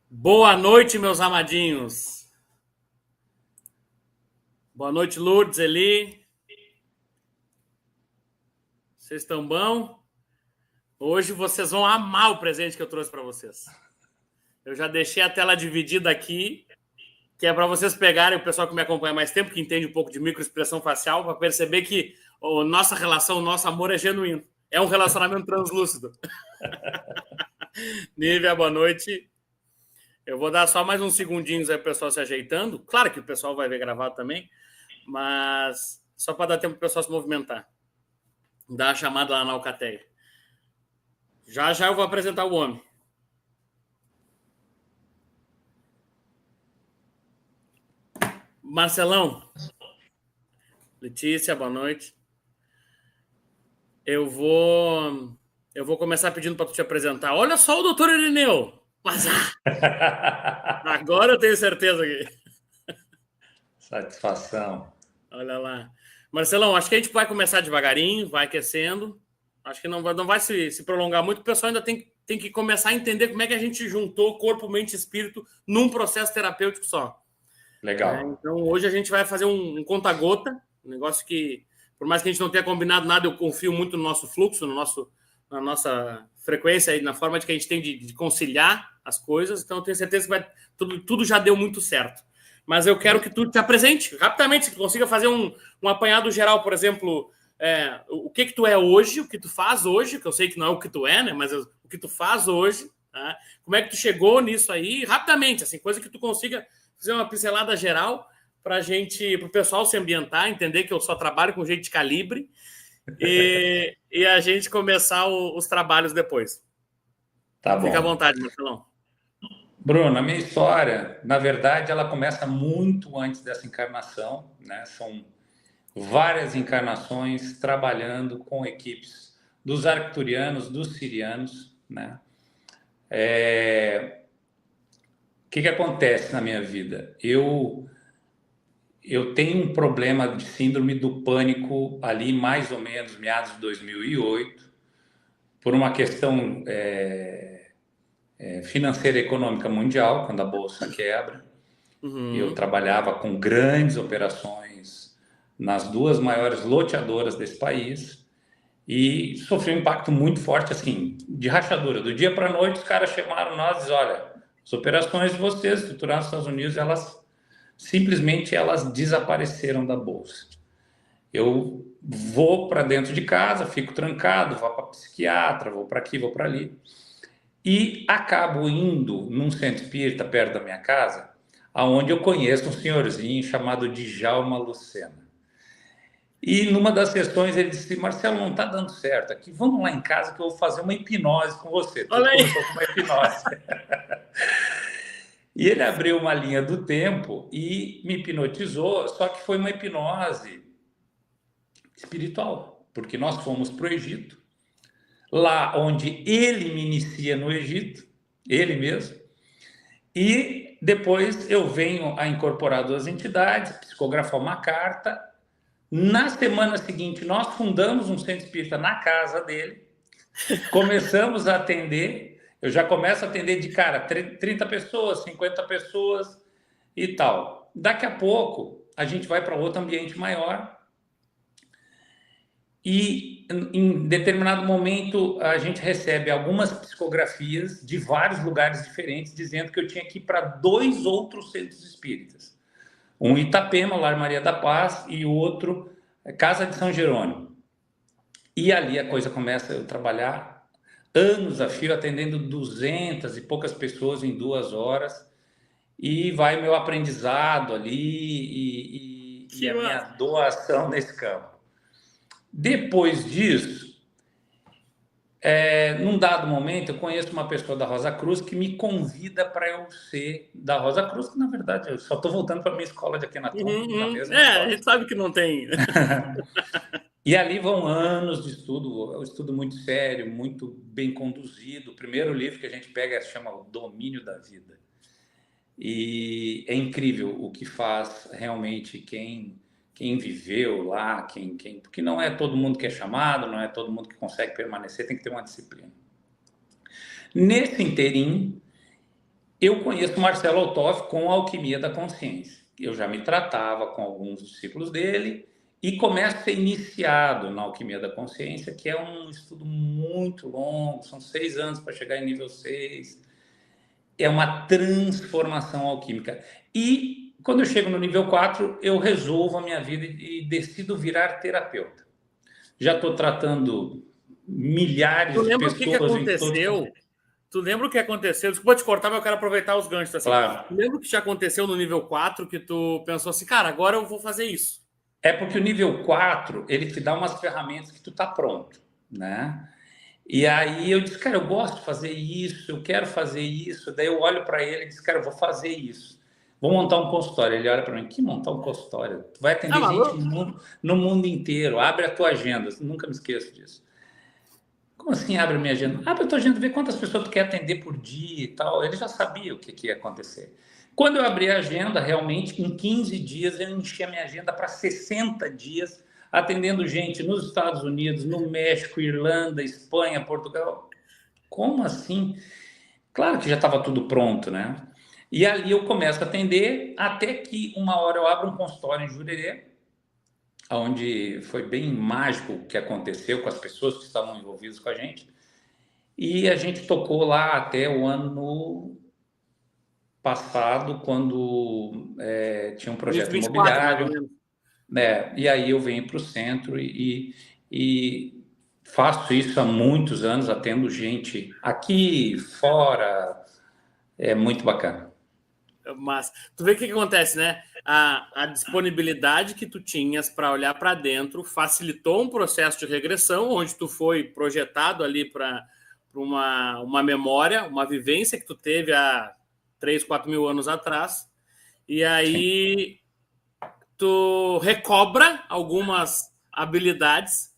Boa noite, meus amadinhos. Boa noite, Lourdes, Eli. Vocês estão bom? Hoje vocês vão amar o presente que eu trouxe para vocês. Eu já deixei a tela dividida aqui, que é para vocês pegarem, o pessoal que me acompanha há mais tempo, que entende um pouco de microexpressão facial, para perceber que a nossa relação, o nosso amor é genuíno. É um relacionamento translúcido. Nívia, boa noite. Eu vou dar só mais uns segundinhos aí para o pessoal se ajeitando. Claro que o pessoal vai ver gravado também, mas só para dar tempo para o pessoal se movimentar. Dá a chamada lá na Alcateia. Já já eu vou apresentar o homem. Marcelão. Letícia, boa noite. Eu vou começar pedindo para tu te apresentar. Olha só o doutor Irineu. Mas agora eu tenho certeza que... Satisfação. Olha lá. Marcelão, acho que a gente vai começar devagarinho, vai aquecendo. Acho que não vai se prolongar muito. O pessoal ainda tem que começar a entender como é que a gente juntou corpo, mente e espírito num processo terapêutico só. Legal. Então, hoje a gente vai fazer um conta-gota, um negócio que, por mais que a gente não tenha combinado nada, eu confio muito no nosso fluxo, na nossa frequência e na forma de que a gente tem de conciliar as coisas. Então, eu tenho certeza que tudo já deu muito certo. Mas eu quero que tu te apresente rapidamente, que tu consiga fazer um apanhado geral, por exemplo, o que tu é hoje, o que tu faz hoje, que eu sei que não é o que tu é, né? Mas o que tu faz hoje, tá? Como é que tu chegou nisso aí, rapidamente, assim, coisa que tu consiga fazer uma pincelada geral para o pessoal se ambientar, entender que eu só trabalho com gente de calibre e a gente começar os trabalhos depois. Tá Fica à bom. vontade, Marcelão. Bruno, a minha história, na verdade, ela começa muito antes dessa encarnação, né? São várias encarnações trabalhando com equipes dos arcturianos, dos sirianos, né? O que acontece na minha vida? Eu tenho um problema de síndrome do pânico ali mais ou menos meados de 2008, por uma questão financeira e econômica mundial, quando a bolsa quebra. Eu trabalhava com grandes operações nas duas maiores loteadoras desse país e sofri um impacto muito forte, assim, de rachadura. Do dia para a noite, os caras chamaram nós e disseram, olha, as operações de vocês, estruturadas nos Estados Unidos, elas desapareceram da bolsa. Eu vou para dentro de casa, fico trancado, vou para psiquiatra, vou para aqui, vou para ali. E acabo indo num centro espírita perto da minha casa, aonde eu conheço um senhorzinho chamado Djalma Lucena. E numa das sessões ele disse, Marcelo, não está dando certo aqui, vamos lá em casa que eu vou fazer uma hipnose com você. Tudo Olha aí. começou com uma hipnose. E ele abriu uma linha do tempo e me hipnotizou, só que foi uma hipnose espiritual, porque nós fomos para o Egito, lá onde ele me inicia no Egito, ele mesmo, e depois eu venho a incorporar duas entidades, psicografar uma carta. Na semana seguinte, nós fundamos um centro espírita na casa dele, começamos a atender, eu já começo a atender de cara 30 pessoas, 50 pessoas e tal. Daqui a pouco, a gente vai para outro ambiente maior e em determinado momento a gente recebe algumas psicografias de vários lugares diferentes dizendo que eu tinha que ir para dois outros centros espíritas. Um Itapema, Lar Maria da Paz, e o outro Casa de São Jerônimo. E ali a coisa começa a trabalhar anos a fio, atendendo 200 e poucas pessoas em 2 horas. E vai meu aprendizado ali e a minha doação nesse campo. Depois disso, num dado momento, eu conheço uma pessoa da Rosa Cruz que me convida para eu ser da Rosa Cruz, que na verdade eu só estou voltando para a minha escola de Akhenaton, na mesma escola. A gente sabe que não tem. E ali vão anos de estudo, é um estudo muito sério, muito bem conduzido. O primeiro livro que a gente pega se chama O Domínio da Vida. E é incrível o que faz realmente quem viveu lá, porque não é todo mundo que é chamado, não é todo mundo que consegue permanecer, tem que ter uma disciplina. Nesse inteirinho, Eu conheço Marcelo Altoff com a Alquimia da Consciência. Eu já me tratava com alguns discípulos dele e começo a ser iniciado na Alquimia da Consciência, que é um estudo muito longo, são 6 anos para chegar em nível 6. É uma transformação alquímica. E quando eu chego no nível 4, eu resolvo a minha vida e decido virar terapeuta. Já estou tratando Tu milhares de lembra o que pessoas em todos. aconteceu? Tu lembra o que aconteceu? Desculpa te cortar, mas eu quero aproveitar os ganchos. Assim. Claro. Tu lembra o que já aconteceu no nível 4 que tu pensou assim, cara, agora eu vou fazer isso? É porque o nível 4, ele te dá umas ferramentas que tu tá pronto, né? E aí eu disse, cara, eu gosto de fazer isso, eu quero fazer isso. Daí eu olho para ele e disse, cara, eu vou fazer isso. Vou montar um consultório. Ele olha para mim, que montar um consultório? Tu vai atender gente no mundo inteiro. Abre a tua agenda. Nunca me esqueço disso. Como assim abre a minha agenda? Abre a tua agenda, vê quantas pessoas tu quer atender por dia e tal. Ele já sabia o que ia acontecer. Quando eu abri a agenda, realmente, em 15 dias, eu enchi a minha agenda para 60 dias, atendendo gente nos Estados Unidos, no México, Irlanda, Espanha, Portugal. Como assim? Claro que já estava tudo pronto, né? E ali eu começo a atender, até que uma hora eu abro um consultório em Jurerê, onde foi bem mágico o que aconteceu com as pessoas que estavam envolvidas com a gente. E a gente tocou lá até o ano passado, quando tinha um projeto 2024, mais ou imobiliário, menos. né? E aí eu venho para o centro e faço isso há muitos anos, atendo gente aqui, fora, é muito bacana. Mas tu vê o que acontece, né? A disponibilidade que tu tinhas para olhar para dentro facilitou um processo de regressão, onde tu foi projetado ali para uma memória, uma vivência que tu teve há 3, 4 mil anos atrás. E aí tu recobra algumas habilidades,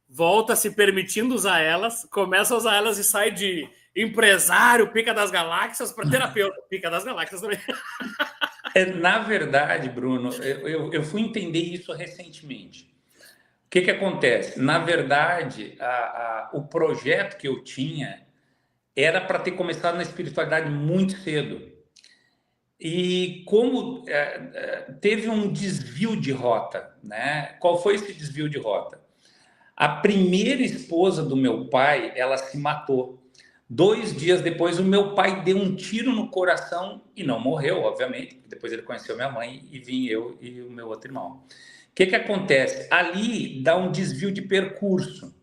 volta se permitindo usar elas, começa a usar elas e sai de empresário, pica das galáxias, para terapeuta, pica das galáxias também. Na verdade, Bruno, eu fui entender isso recentemente. O que acontece? Na verdade, o projeto que eu tinha era para ter começado na espiritualidade muito cedo. E como teve um desvio de rota, né? Qual foi esse desvio de rota? A primeira esposa do meu pai, ela se matou. 2 dias depois, o meu pai deu um tiro no coração e não morreu, obviamente. Depois ele conheceu minha mãe e vim eu e o meu outro irmão. O que acontece? Ali dá um desvio de percurso.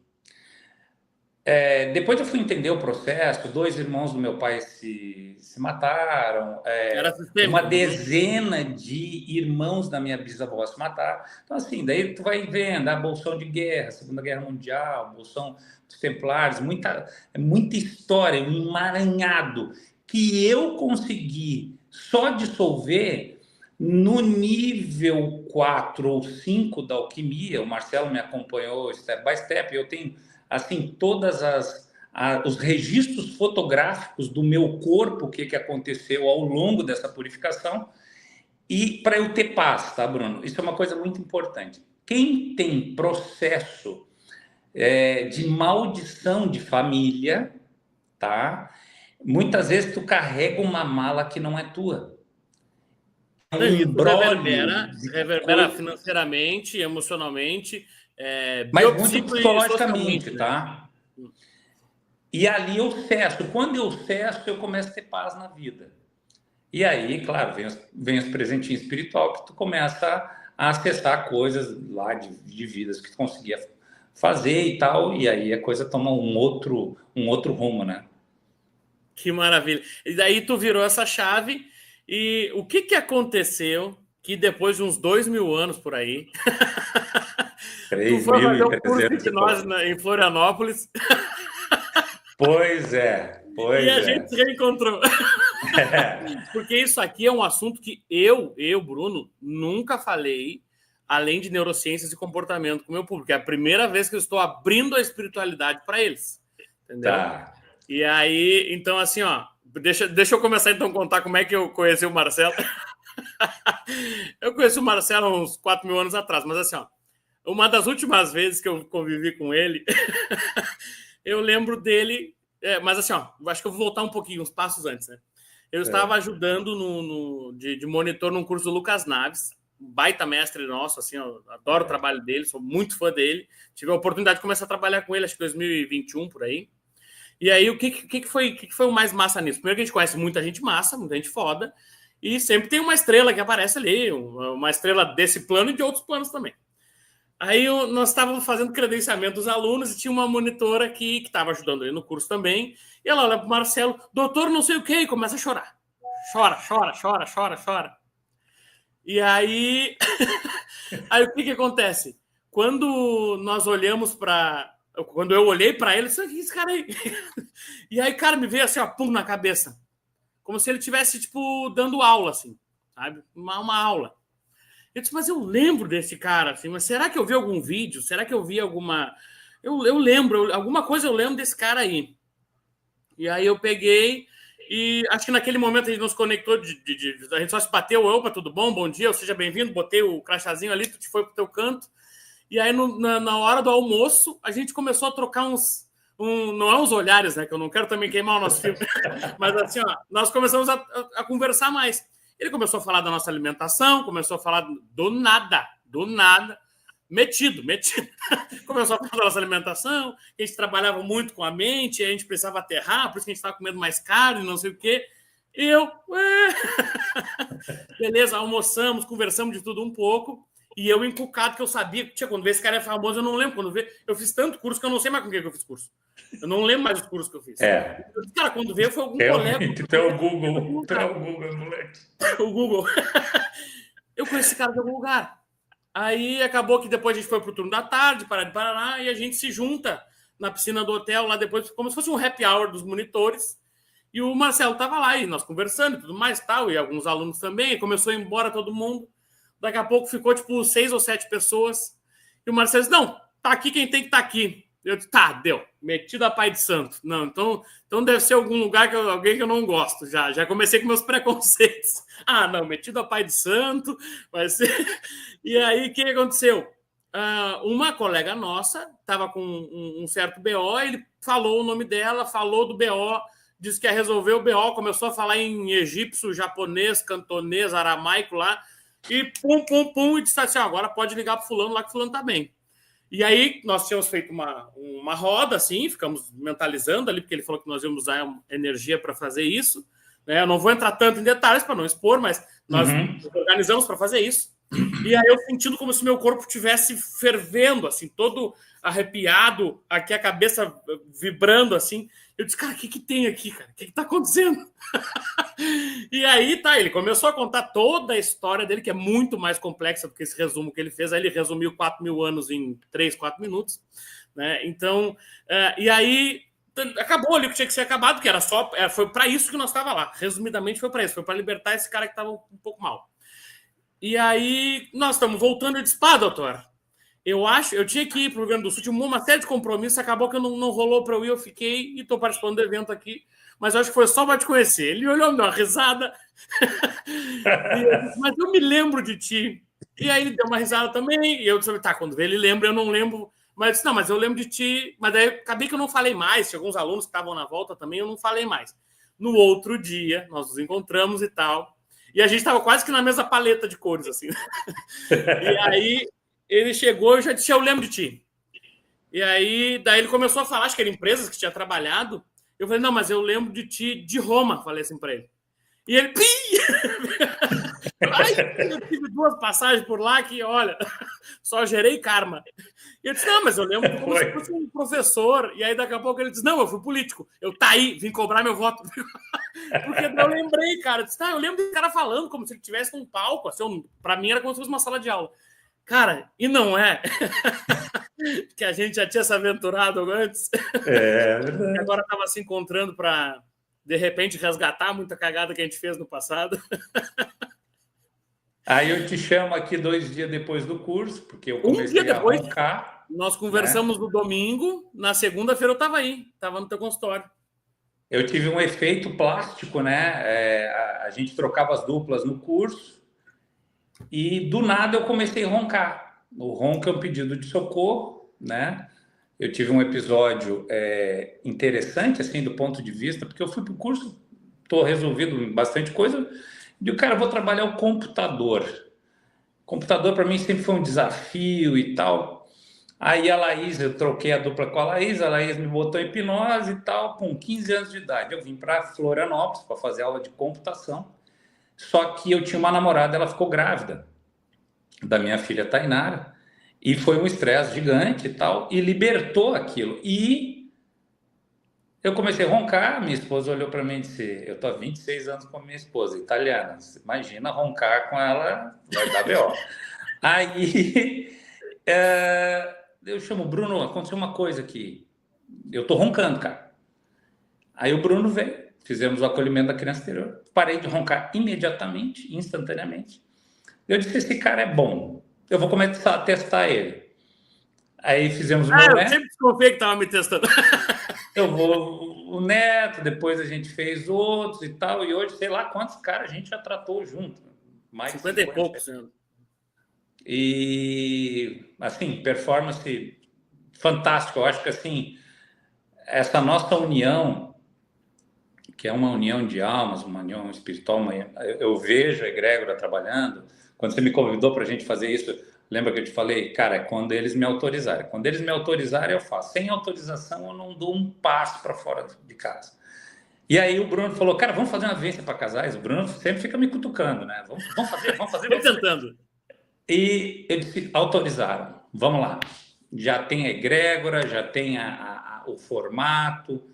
Depois eu fui entender o processo. 2 irmãos do meu pai se mataram. Era Uma sistêmico. dezena de irmãos da minha bisavó se mataram. Então, assim, daí tu vai vendo a Bolsão de Guerra, Segunda Guerra Mundial, Bolsão dos Templários, muita história, um emaranhado que eu consegui só dissolver no nível 4 ou 5 da alquimia. O Marcelo me acompanhou step by step. Eu tenho assim todas os registros fotográficos do meu corpo, o que aconteceu ao longo dessa purificação, e para eu ter paz, tá, Bruno? Isso é uma coisa muito importante. Quem tem processo de maldição de família, tá? Muitas vezes tu carrega uma mala que não é tua. Um imbróglio reverbera financeiramente, emocionalmente, mas muito biopsico e psicologicamente, socialmente, né? tá? E ali eu cesso. Quando eu cesso, eu começo a ter paz na vida. E aí, claro, vem os presentinhos espiritual que tu começa a acessar coisas lá de vidas que tu conseguia fazer e tal. E aí a coisa toma um outro rumo, né? Que maravilha. E daí tu virou essa chave e o que aconteceu que depois de uns 2.000 anos por aí tu foi fazer um curso de hipnose em Florianópolis. Pois é. E a gente se reencontrou. Porque isso aqui é um assunto que eu, Bruno, nunca falei além de neurociências e comportamento com o meu público. É a primeira vez que eu estou abrindo a espiritualidade para eles. Entendeu? Tá. E aí, então, assim, ó, deixa eu começar então a contar como é que eu conheci o Marcelo. Eu conheci o Marcelo uns 4.000 anos atrás, mas assim, ó, uma das últimas vezes que eu convivi com ele, eu lembro dele, mas assim, ó, acho que eu vou voltar um pouquinho, uns passos antes, né? Eu estava ajudando de monitor num curso do Lucas Naves, baita mestre nosso, assim, eu adoro o trabalho dele, sou muito fã dele. Tive a oportunidade de começar a trabalhar com ele, acho que 2021, por aí. E aí, o que foi o mais massa nisso? Primeiro que a gente conhece muita gente massa, muita gente foda, e sempre tem uma estrela que aparece ali, uma estrela desse plano e de outros planos também. Aí nós estávamos fazendo credenciamento dos alunos e tinha uma monitora que estava ajudando ele no curso também, e ela olha para o Marcelo, doutor não sei o quê, e começa a chorar. Chora. E aí, aí o que acontece? Quando nós olhamos para... Quando eu olhei para ele, eu disse, esse cara aí... E aí, cara, me veio assim, ó, pum, na cabeça. Como se ele estivesse, tipo, dando aula, assim, sabe? Uma aula. Eu disse, mas eu lembro desse cara, assim, mas será que eu vi algum vídeo? Será que eu vi alguma... Eu lembro, alguma coisa eu lembro desse cara aí. E aí eu peguei e acho que naquele momento a gente nos conectou, a gente só se bateu, opa, tudo bom? Bom dia, seja bem-vindo, botei o crachazinho ali, tu foi pro teu canto. E aí na hora do almoço a gente começou a trocar não é uns olhares, né, que eu não quero também queimar o nosso filme, mas assim, ó, nós começamos a conversar mais. Ele começou a falar da nossa alimentação, começou a falar do nada, metido. Começou a falar da nossa alimentação, que a gente trabalhava muito com a mente, a gente precisava aterrar, por isso que a gente estava comendo mais caro e não sei o quê. E eu, beleza, almoçamos, conversamos de tudo um pouco, e eu encucado que eu sabia, quando vê esse cara é famoso, eu não lembro, quando vê, eu fiz tanto curso que eu não sei mais com quem que eu fiz curso. Eu não lembro mais os cursos que eu fiz. Cara, quando veio foi algum colega... Então o Google, moleque. O Google. Eu conheci esse cara de algum lugar. Aí acabou que depois a gente foi pro turno da tarde, Pará de Paraná, e a gente se junta na piscina do hotel, lá depois, como se fosse um happy hour dos monitores. E o Marcelo tava lá, e nós conversando e tudo mais, tal, e alguns alunos também, e começou a ir embora todo mundo. Daqui a pouco ficou, tipo, 6 ou 7 pessoas. E o Marcelo disse, não, tá aqui quem tem que estar aqui. Eu disse, tá, deu. Metido a pai de santo. Não, então deve ser algum lugar, alguém que eu não gosto. Já comecei com meus preconceitos. Ah, não, metido a pai de santo. Vai ser... E aí, o que aconteceu? Uma colega nossa estava com um certo BO, ele falou o nome dela, falou do BO, disse que ia resolver o BO, começou a falar em egípcio, japonês, cantonês, aramaico lá, e pum, e disse assim, agora pode ligar para fulano lá, que fulano tá bem. E aí nós tínhamos feito uma roda, assim, ficamos mentalizando ali, porque ele falou que nós íamos usar energia para fazer isso. Né? Eu não vou entrar tanto em detalhes para não expor, mas nós nos organizamos para fazer isso. E aí eu sentindo como se meu corpo estivesse fervendo, assim, todo arrepiado, aqui a cabeça vibrando, assim. Eu disse, cara, o que tem aqui, cara? O que tá acontecendo? E aí, tá, ele começou a contar toda a história dele, que é muito mais complexa do que esse resumo que ele fez. Aí ele resumiu 4.000 anos em 3, 4 minutos. Né? Então, e aí acabou ali o que tinha que ser acabado, que era só... foi para isso que nós estava lá. Resumidamente, foi para isso. Foi para libertar esse cara que estava um pouco mal. E aí, nós estamos voltando. Eu disse, pá, doutor, eu tinha que ir para o Rio Grande do Sul, tinha uma série de compromissos, acabou que não rolou para eu ir, eu fiquei e estou participando do evento aqui, mas eu acho que foi só para te conhecer. Ele olhou, me deu uma risada, eu disse, mas eu me lembro de ti. E aí ele deu uma risada também, e eu disse, tá, quando ele lembra, eu não lembro, mas eu disse, não, mas eu lembro de ti, mas daí acabei que eu não falei mais, tinha alguns alunos que estavam na volta também, eu não falei mais. No outro dia, nós nos encontramos e tal, e a gente estava quase que na mesma paleta de cores, assim. E aí ele chegou e já disse, eu lembro de ti. E aí, daí ele começou a falar, acho que eram empresas que tinha trabalhado. Eu falei, não, mas eu lembro de ti de Roma, falei assim para ele. E ele, eu tive 2 passagens por lá que, olha, só gerei karma. E eu disse, não, mas eu lembro como se fosse um professor. E aí, daqui a pouco, ele disse, não, eu fui político. Eu, tá aí, vim cobrar meu voto. Porque eu lembrei, cara. Eu disse, eu lembro do cara falando como se ele tivesse um palco. Assim, para mim, era como se fosse uma sala de aula. Cara, e não é? Que a gente já tinha se aventurado antes. E agora estava se encontrando para, de repente, resgatar muita cagada que a gente fez no passado. Aí eu te chamo aqui 2 dias depois do curso, porque eu comecei a roncar. Nós conversamos no domingo, na segunda-feira eu estava aí, estava no teu consultório. Eu tive um efeito plástico, né? A gente trocava as duplas no curso e do nada eu comecei a roncar. O ronco é um pedido de socorro, né? Eu tive um episódio interessante, assim, do ponto de vista, porque eu fui para o curso estou resolvido em bastante coisa. E o cara, vou trabalhar o computador. Computador para mim sempre foi um desafio e tal. Aí a Laís, eu troquei a dupla com a Laís me botou em hipnose e tal, com 15 anos de idade. Eu vim para Florianópolis para fazer aula de computação. Só que eu tinha uma namorada, ela ficou grávida da minha filha Tainara, e foi um estresse gigante e tal, e libertou aquilo. E eu comecei a roncar, minha esposa olhou para mim e disse, eu tô há 26 anos com a minha esposa, italiana, imagina roncar com ela, vai dar B.O. Aí eu chamo, Bruno, aconteceu uma coisa aqui, eu tô roncando, cara. Aí o Bruno veio, fizemos o acolhimento da criança interior, parei de roncar imediatamente, instantaneamente. Eu disse, esse cara é bom, eu vou começar a testar ele. Aí fizemos o meu neto. Eu sempre desconfiei que estava me testando. Eu vou o neto, depois a gente fez outros e tal, e hoje, sei lá quantos caras a gente já tratou junto. Mais 50 e poucos. E, assim, performance fantástica. Eu acho que, assim, essa nossa união, que é uma união de almas, uma união espiritual, eu vejo a egrégora trabalhando. Quando você me convidou para a gente fazer isso, lembra que eu te falei, cara, é quando eles me autorizarem. Quando eles me autorizarem, eu faço. Sem autorização, eu não dou um passo para fora de casa. E aí o Bruno falou, cara, vamos fazer uma vivência para casais? O Bruno sempre fica me cutucando, né? Vamos fazer. Estou tentando. E eles autorizaram. Vamos lá. Já tem a egrégora, já tem o formato,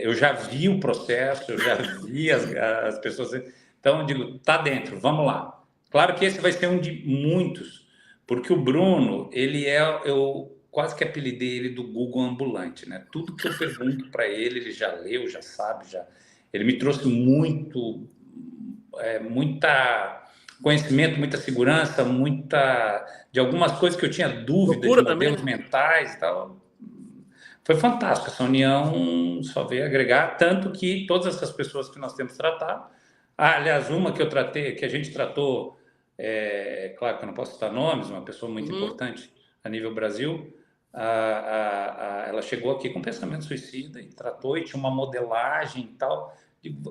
eu já vi o processo, eu já vi as pessoas. Então, eu digo, tá dentro, vamos lá. Claro que esse vai ser um de muitos, porque o Bruno, ele eu quase que apelidei ele do Google ambulante, né? Tudo que eu pergunto para ele, ele já leu, já sabe, ele me trouxe muita conhecimento, muita segurança, de algumas coisas que eu tinha dúvida, de modelos mentais e tal. Foi fantástico, essa união só veio agregar, tanto que todas essas pessoas que nós temos tratado, aliás, uma que eu tratei, que a gente tratou, claro que eu não posso citar nomes, uma pessoa muito importante a nível Brasil, ela chegou aqui com pensamento suicida e tratou, e tinha uma modelagem e tal.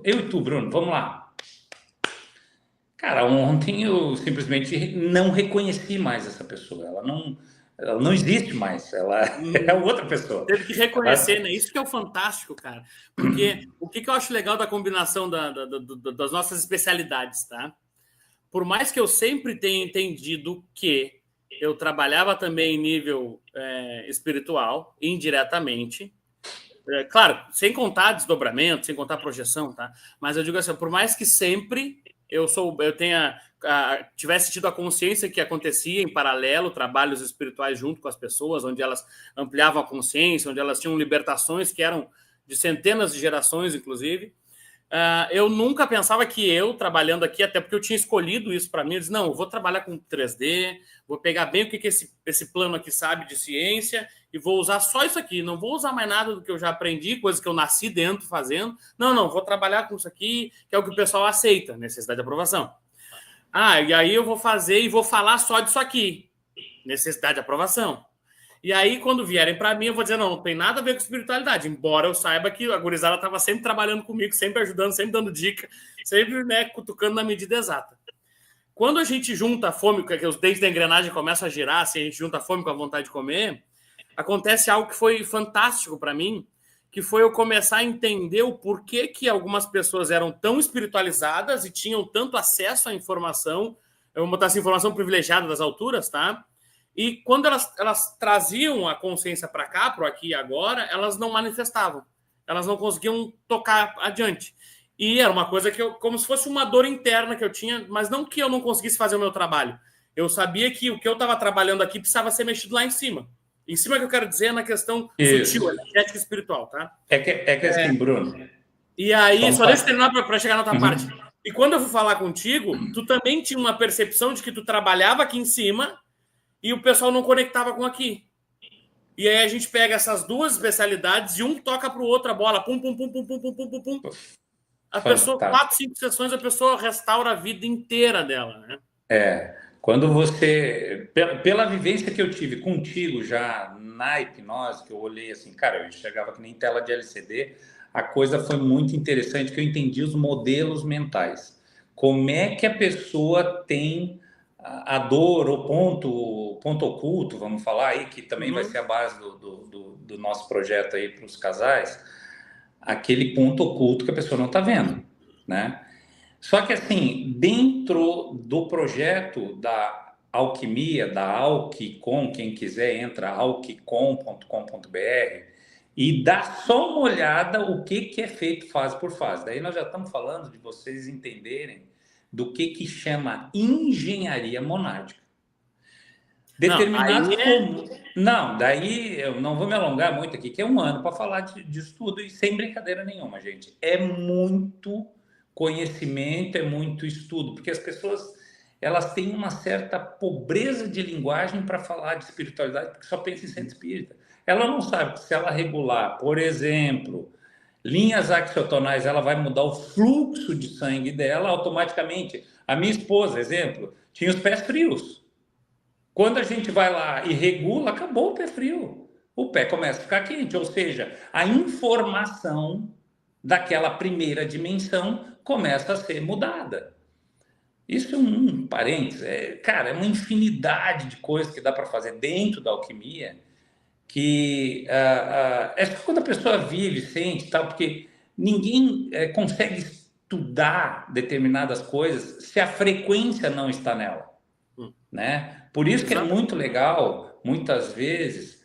Eu e tu, Bruno, vamos lá. Cara, ontem eu simplesmente não reconheci mais essa pessoa, ela não existe mais, ela é outra pessoa. Teve que reconhecer, né? Isso que é o fantástico, cara. Porque o que eu acho legal da combinação das nossas especialidades, tá? Por mais que eu sempre tenha entendido que eu trabalhava também em nível espiritual, indiretamente, claro, sem contar desdobramento, sem contar projeção, tá? Mas eu digo assim, por mais que sempre eu tivesse tido a consciência que acontecia em paralelo trabalhos espirituais junto com as pessoas, onde elas ampliavam a consciência, onde elas tinham libertações que eram de centenas de gerações, inclusive, eu nunca pensava que eu, trabalhando aqui, até porque eu tinha escolhido isso para mim, eu disse, não, eu vou trabalhar com 3D, vou pegar bem o que esse plano aqui sabe de ciência e vou usar só isso aqui, não vou usar mais nada do que eu já aprendi, coisas que eu nasci dentro fazendo, não, vou trabalhar com isso aqui, que é o que o pessoal aceita, necessidade de aprovação. E aí eu vou fazer e vou falar só disso aqui, necessidade de aprovação. E aí, quando vierem para mim, eu vou dizer, não tem nada a ver com espiritualidade, embora eu saiba que a gurizada estava sempre trabalhando comigo, sempre ajudando, sempre dando dica, sempre, né, cutucando na medida exata. Quando a gente junta a fome, que os dentes da engrenagem começam a girar, assim, a gente junta a fome com a vontade de comer, acontece algo que foi fantástico para mim, que foi eu começar a entender o porquê que algumas pessoas eram tão espiritualizadas e tinham tanto acesso à informação, eu vou botar essa informação privilegiada das alturas, tá? E quando elas traziam a consciência para cá, para o aqui e agora, elas não manifestavam. Elas não conseguiam tocar adiante. E era uma coisa como se fosse uma dor interna que eu tinha, mas não que eu não conseguisse fazer o meu trabalho. Eu sabia que o que eu estava trabalhando aqui precisava ser mexido lá em cima. Em cima que eu quero dizer é na questão sutil, energética e espiritual, tá? É que assim, Bruno... E aí, só deixa eu terminar para chegar na outra parte. E quando eu fui falar contigo, tu também tinha uma percepção de que tu trabalhava aqui em cima e o pessoal não conectava com aqui. E aí a gente pega essas duas especialidades e um toca para o outro a bola. Pum, pum, pum, pum, pum, pum, pum, pum. A pessoa, 4, 5 sessões, a pessoa restaura a vida inteira dela, né? Quando você... Pela vivência que eu tive contigo já na hipnose, que eu olhei assim, cara, eu enxergava que nem tela de LCD, a coisa foi muito interessante, que eu entendi os modelos mentais. Como é que a pessoa tem a dor, o ponto oculto, vamos falar aí, que também vai ser a base do nosso projeto aí para os casais, aquele ponto oculto que a pessoa não está vendo, né? Só que assim, dentro do projeto da alquimia, da Alquicom, quem quiser entra alquicom.com.br e dá só uma olhada o que é feito fase por fase. Daí nós já estamos falando de vocês entenderem do que chama engenharia monádica. Determinados como... Não, daí eu não vou me alongar muito aqui, que é um ano para falar disso tudo e sem brincadeira nenhuma, gente. É muito conhecimento, é muito estudo, porque as pessoas elas têm uma certa pobreza de linguagem para falar de espiritualidade, porque só pensa em centro espírita. Ela não sabe que se ela regular, por exemplo, linhas axiotonais, ela vai mudar o fluxo de sangue dela automaticamente. A minha esposa, exemplo, tinha os pés frios. Quando a gente vai lá e regula, acabou o pé frio. O pé começa a ficar quente, ou seja, a informação daquela primeira dimensão começa a ser mudada. Isso é um parênteses. Cara, é uma infinidade de coisas que dá para fazer dentro da alquimia que é só quando a pessoa vive, sente, tal, porque ninguém consegue estudar determinadas coisas se a frequência não está nela, né? Por isso que é muito legal, muitas vezes,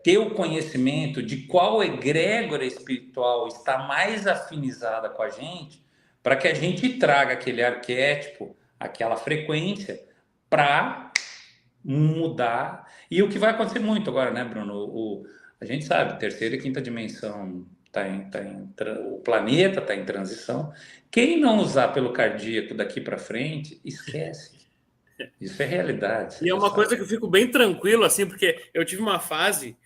ter o conhecimento de qual egrégora espiritual está mais afinizada com a gente, para que a gente traga aquele arquétipo, aquela frequência, para mudar. E o que vai acontecer muito agora, né, Bruno? A gente sabe, terceira e quinta dimensão, o planeta está em transição. Quem não usar pelo cardíaco daqui para frente, esquece. Isso é realidade. E é uma coisa que eu fico bem tranquilo, assim, porque eu tive uma fase,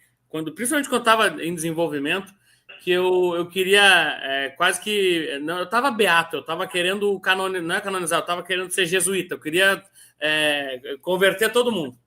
principalmente quando eu estava em desenvolvimento, que eu queria quase que... Não, eu estava beato, eu estava querendo não é canonizar, eu estava querendo ser jesuíta, eu queria converter todo mundo.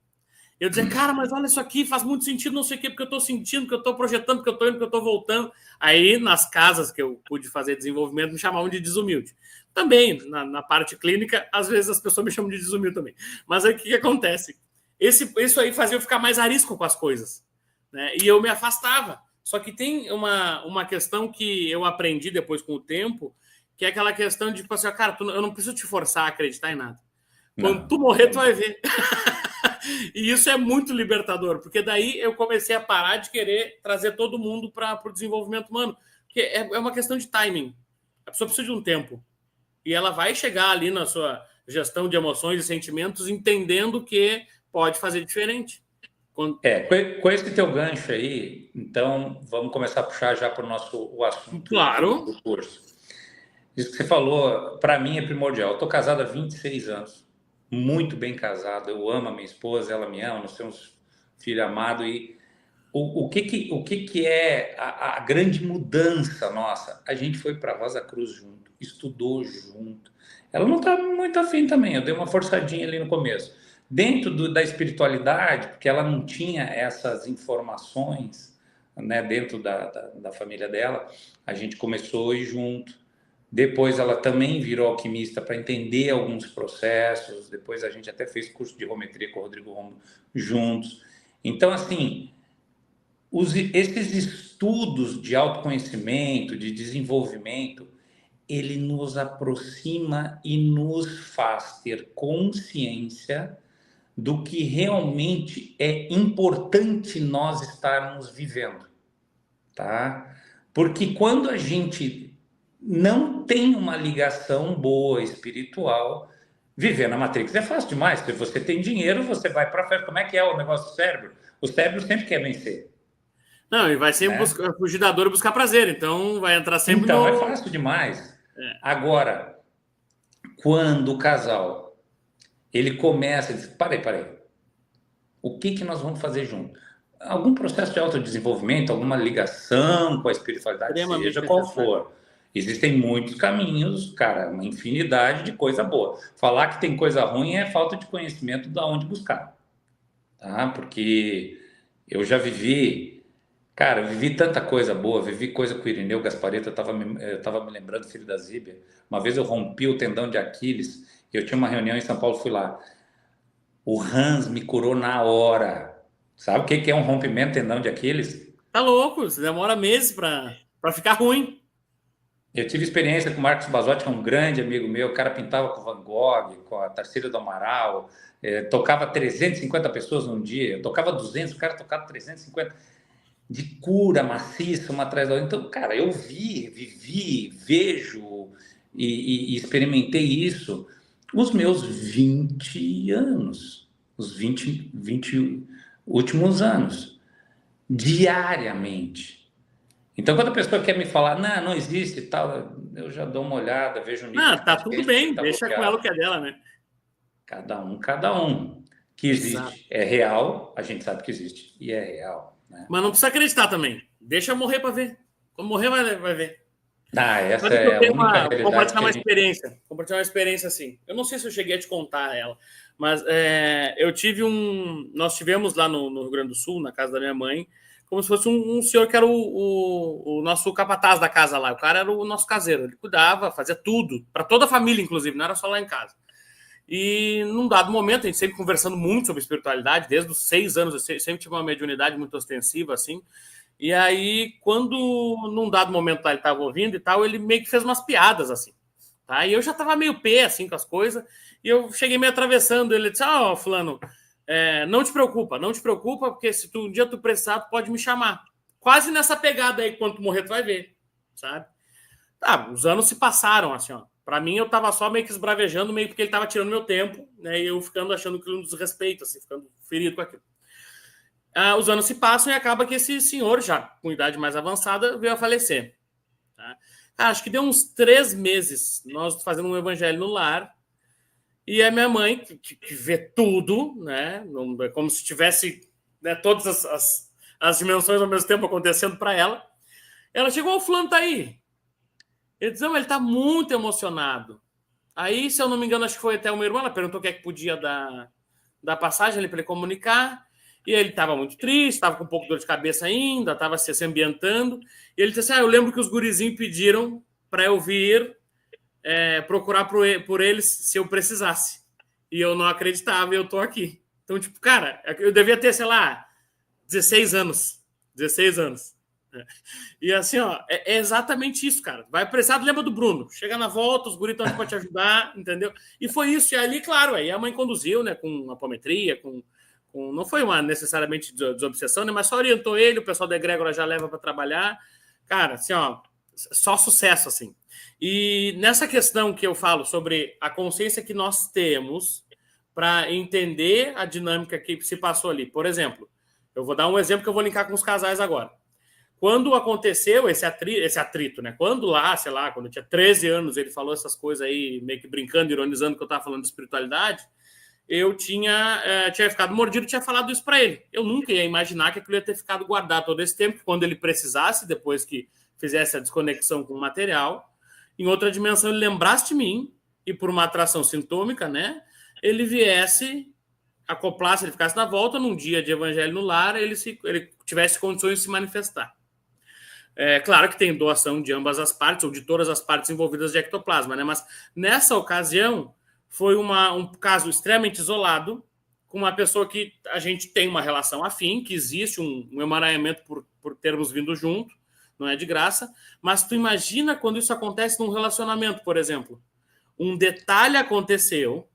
Eu dizia, cara, mas olha isso aqui, faz muito sentido, não sei o quê, porque eu estou sentindo, porque eu estou projetando, porque eu estou indo, porque eu estou voltando. Aí, nas casas que eu pude fazer desenvolvimento, me chamavam de desumilde. Também, na parte clínica, às vezes as pessoas me chamam de desumilde também. Mas aí o que acontece? Isso aí fazia eu ficar mais arisco com as coisas, né? E eu me afastava. Só que tem uma questão que eu aprendi depois com o tempo, que é aquela questão de, tipo assim, cara, eu não preciso te forçar a acreditar em nada. Quando tu morrer, tu vai ver. E isso é muito libertador, porque daí eu comecei a parar de querer trazer todo mundo para o desenvolvimento humano, porque é uma questão de timing. A pessoa precisa de um tempo. E ela vai chegar ali na sua gestão de emoções e sentimentos entendendo que pode fazer diferente. Com esse teu gancho aí, então vamos começar a puxar já para o assunto do curso. Isso que você falou, para mim é primordial. Eu estou casado há 26 anos, muito bem casado, eu amo a minha esposa, ela me ama, nós temos filho amado. E o que é a grande mudança nossa? A gente foi para Rosa Cruz junto, estudou junto. Ela não está muito afim também, eu dei uma forçadinha ali no começo. Dentro da espiritualidade, porque ela não tinha essas informações, né, dentro da família dela, a gente começou a ir junto. Depois ela também virou alquimista para entender alguns processos. Depois a gente até fez curso de geometria com o Rodrigo Romo juntos. Então, assim, esses estudos de autoconhecimento, de desenvolvimento, ele nos aproxima e nos faz ter consciência do que realmente é importante nós estarmos vivendo, tá? Porque quando a gente não tem uma ligação boa espiritual, viver na Matrix é fácil demais. Se você tem dinheiro, você vai para a festa. Como é que é o negócio do cérebro? O cérebro sempre quer vencer. Não, e vai sempre fugir da dor e buscar prazer. Então, vai entrar sempre Então, é fácil demais. Agora, quando o casal, ele começa a dizer, parei. O que nós vamos fazer junto? Algum processo de autodesenvolvimento, alguma ligação com a espiritualidade, seja qual for. Existem muitos caminhos, cara, uma infinidade de coisa boa. Falar que tem coisa ruim é falta de conhecimento de onde buscar. Tá? Porque eu já vivi, Cara, eu vivi tanta coisa boa, vivi coisa com o Irineu Gasparetto, eu tava me lembrando, filho da Zíbia. Uma vez eu rompi o tendão de Aquiles, e eu tinha uma reunião em São Paulo, fui lá. O Hans me curou na hora. Sabe o que que é um rompimento de tendão de Aquiles? Tá louco, você demora meses para ficar ruim. Eu tive experiência com o Marcos Basotti, que é um grande amigo meu. O cara pintava com Van Gogh, com a Tarsila do Amaral, tocava 350 pessoas num dia. Eu tocava 200, o cara tocava 350. De cura maciça, uma atrás da outra. Então, cara, eu vivi, vejo e experimentei isso os meus 20 anos, os 20 últimos anos, diariamente. Então, quando a pessoa quer me falar, não, não existe e tal, eu já dou uma olhada, vejo o nível Ah, de tá tudo consciência que bem, está deixa com ela bloqueado. o que é dela, né? Cada um. Que Exato. existe. É real, a gente sabe que existe. E é real, né? Mas não precisa acreditar também. Deixa eu morrer para ver. Quando morrer, vai ver. Ah, essa Sabe que eu é a tenho única uma. realidade Compartilhar que a uma gente. experiência. Compartilhar uma experiência assim. Eu não sei se eu cheguei a te contar ela, mas eu tive um. Nós tivemos lá no Rio Grande do Sul, na casa da minha mãe, como se fosse um senhor que era o nosso capataz da casa lá. O cara era o nosso caseiro. Ele cuidava, fazia tudo, para toda a família, inclusive, não era só lá em casa. E num dado momento, a gente sempre conversando muito sobre espiritualidade, desde os 6 anos, eu sempre tive uma mediunidade muito ostensiva, assim. E aí, quando num dado momento ele estava ouvindo e tal, ele meio que fez umas piadas, assim. Tá? E eu já estava meio pé, assim, com as coisas, e eu cheguei meio atravessando. Ele disse: ó, fulano, não te preocupa, não te preocupa, porque se um dia tu precisar, tu pode me chamar. Quase nessa pegada aí, quando tu morrer, tu vai ver, sabe? Tá, os anos se passaram, assim, ó. Pra mim, eu tava só meio que esbravejando, meio porque ele tava tirando meu tempo, né? E eu ficando achando que um desrespeito, assim, ficando ferido com aquilo. Os anos se passam e acaba que esse senhor, já com idade mais avançada, veio a falecer. Tá? Acho que deu uns 3 meses, nós fazendo um evangelho no lar, e a minha mãe, que vê tudo, né? É como se tivesse, né, todas as dimensões ao mesmo tempo acontecendo para ela. Ela chegou: o fulano tá aí. Ele disse: não, ele tá muito emocionado. Aí, se eu não me engano, acho que foi até uma irmã, ela perguntou o que é que podia dar passagem ali para ele comunicar. E ele estava muito triste, estava com um pouco de dor de cabeça ainda, estava se ambientando. E ele disse assim: eu lembro que os gurizinhos pediram para eu vir procurar por eles se eu precisasse. E eu não acreditava e eu estou aqui. Então, tipo, cara, eu devia ter, sei lá, 16 anos. 16 anos. E assim, ó, é exatamente isso, cara. Vai precisar, lembra do Bruno. Chega na volta, os guris estão aqui para te ajudar, entendeu? E foi isso. E ali, claro, aí a mãe conduziu, né, com apometria, não foi uma necessariamente desobsessão, né, mas só orientou ele, o pessoal da egrégora já leva para trabalhar. Cara, assim, ó, só sucesso, assim. E nessa questão que eu falo sobre a consciência que nós temos para entender a dinâmica que se passou ali. Por exemplo, eu vou dar um exemplo que eu vou linkar com os casais agora. Quando aconteceu esse atrito, né? Quando lá, sei lá, quando eu tinha 13 anos, ele falou essas coisas aí, meio que brincando, ironizando que eu estava falando de espiritualidade, eu tinha ficado mordido e tinha falado isso para ele. Eu nunca ia imaginar que aquilo ia ter ficado guardado todo esse tempo, que quando ele precisasse, depois que fizesse a desconexão com o material, em outra dimensão ele lembrasse de mim, e por uma atração sintômica, né? Ele viesse, acoplasse, ele ficasse na volta, num dia de evangelho no lar, ele tivesse condições de se manifestar. Claro que tem doação de ambas as partes, ou de todas as partes envolvidas de ectoplasma, né? Mas nessa ocasião foi um caso extremamente isolado, com uma pessoa que a gente tem uma relação afim, que existe um emaranhamento por termos vindo junto, não é de graça, mas tu imagina quando isso acontece num relacionamento, por exemplo. Um detalhe aconteceu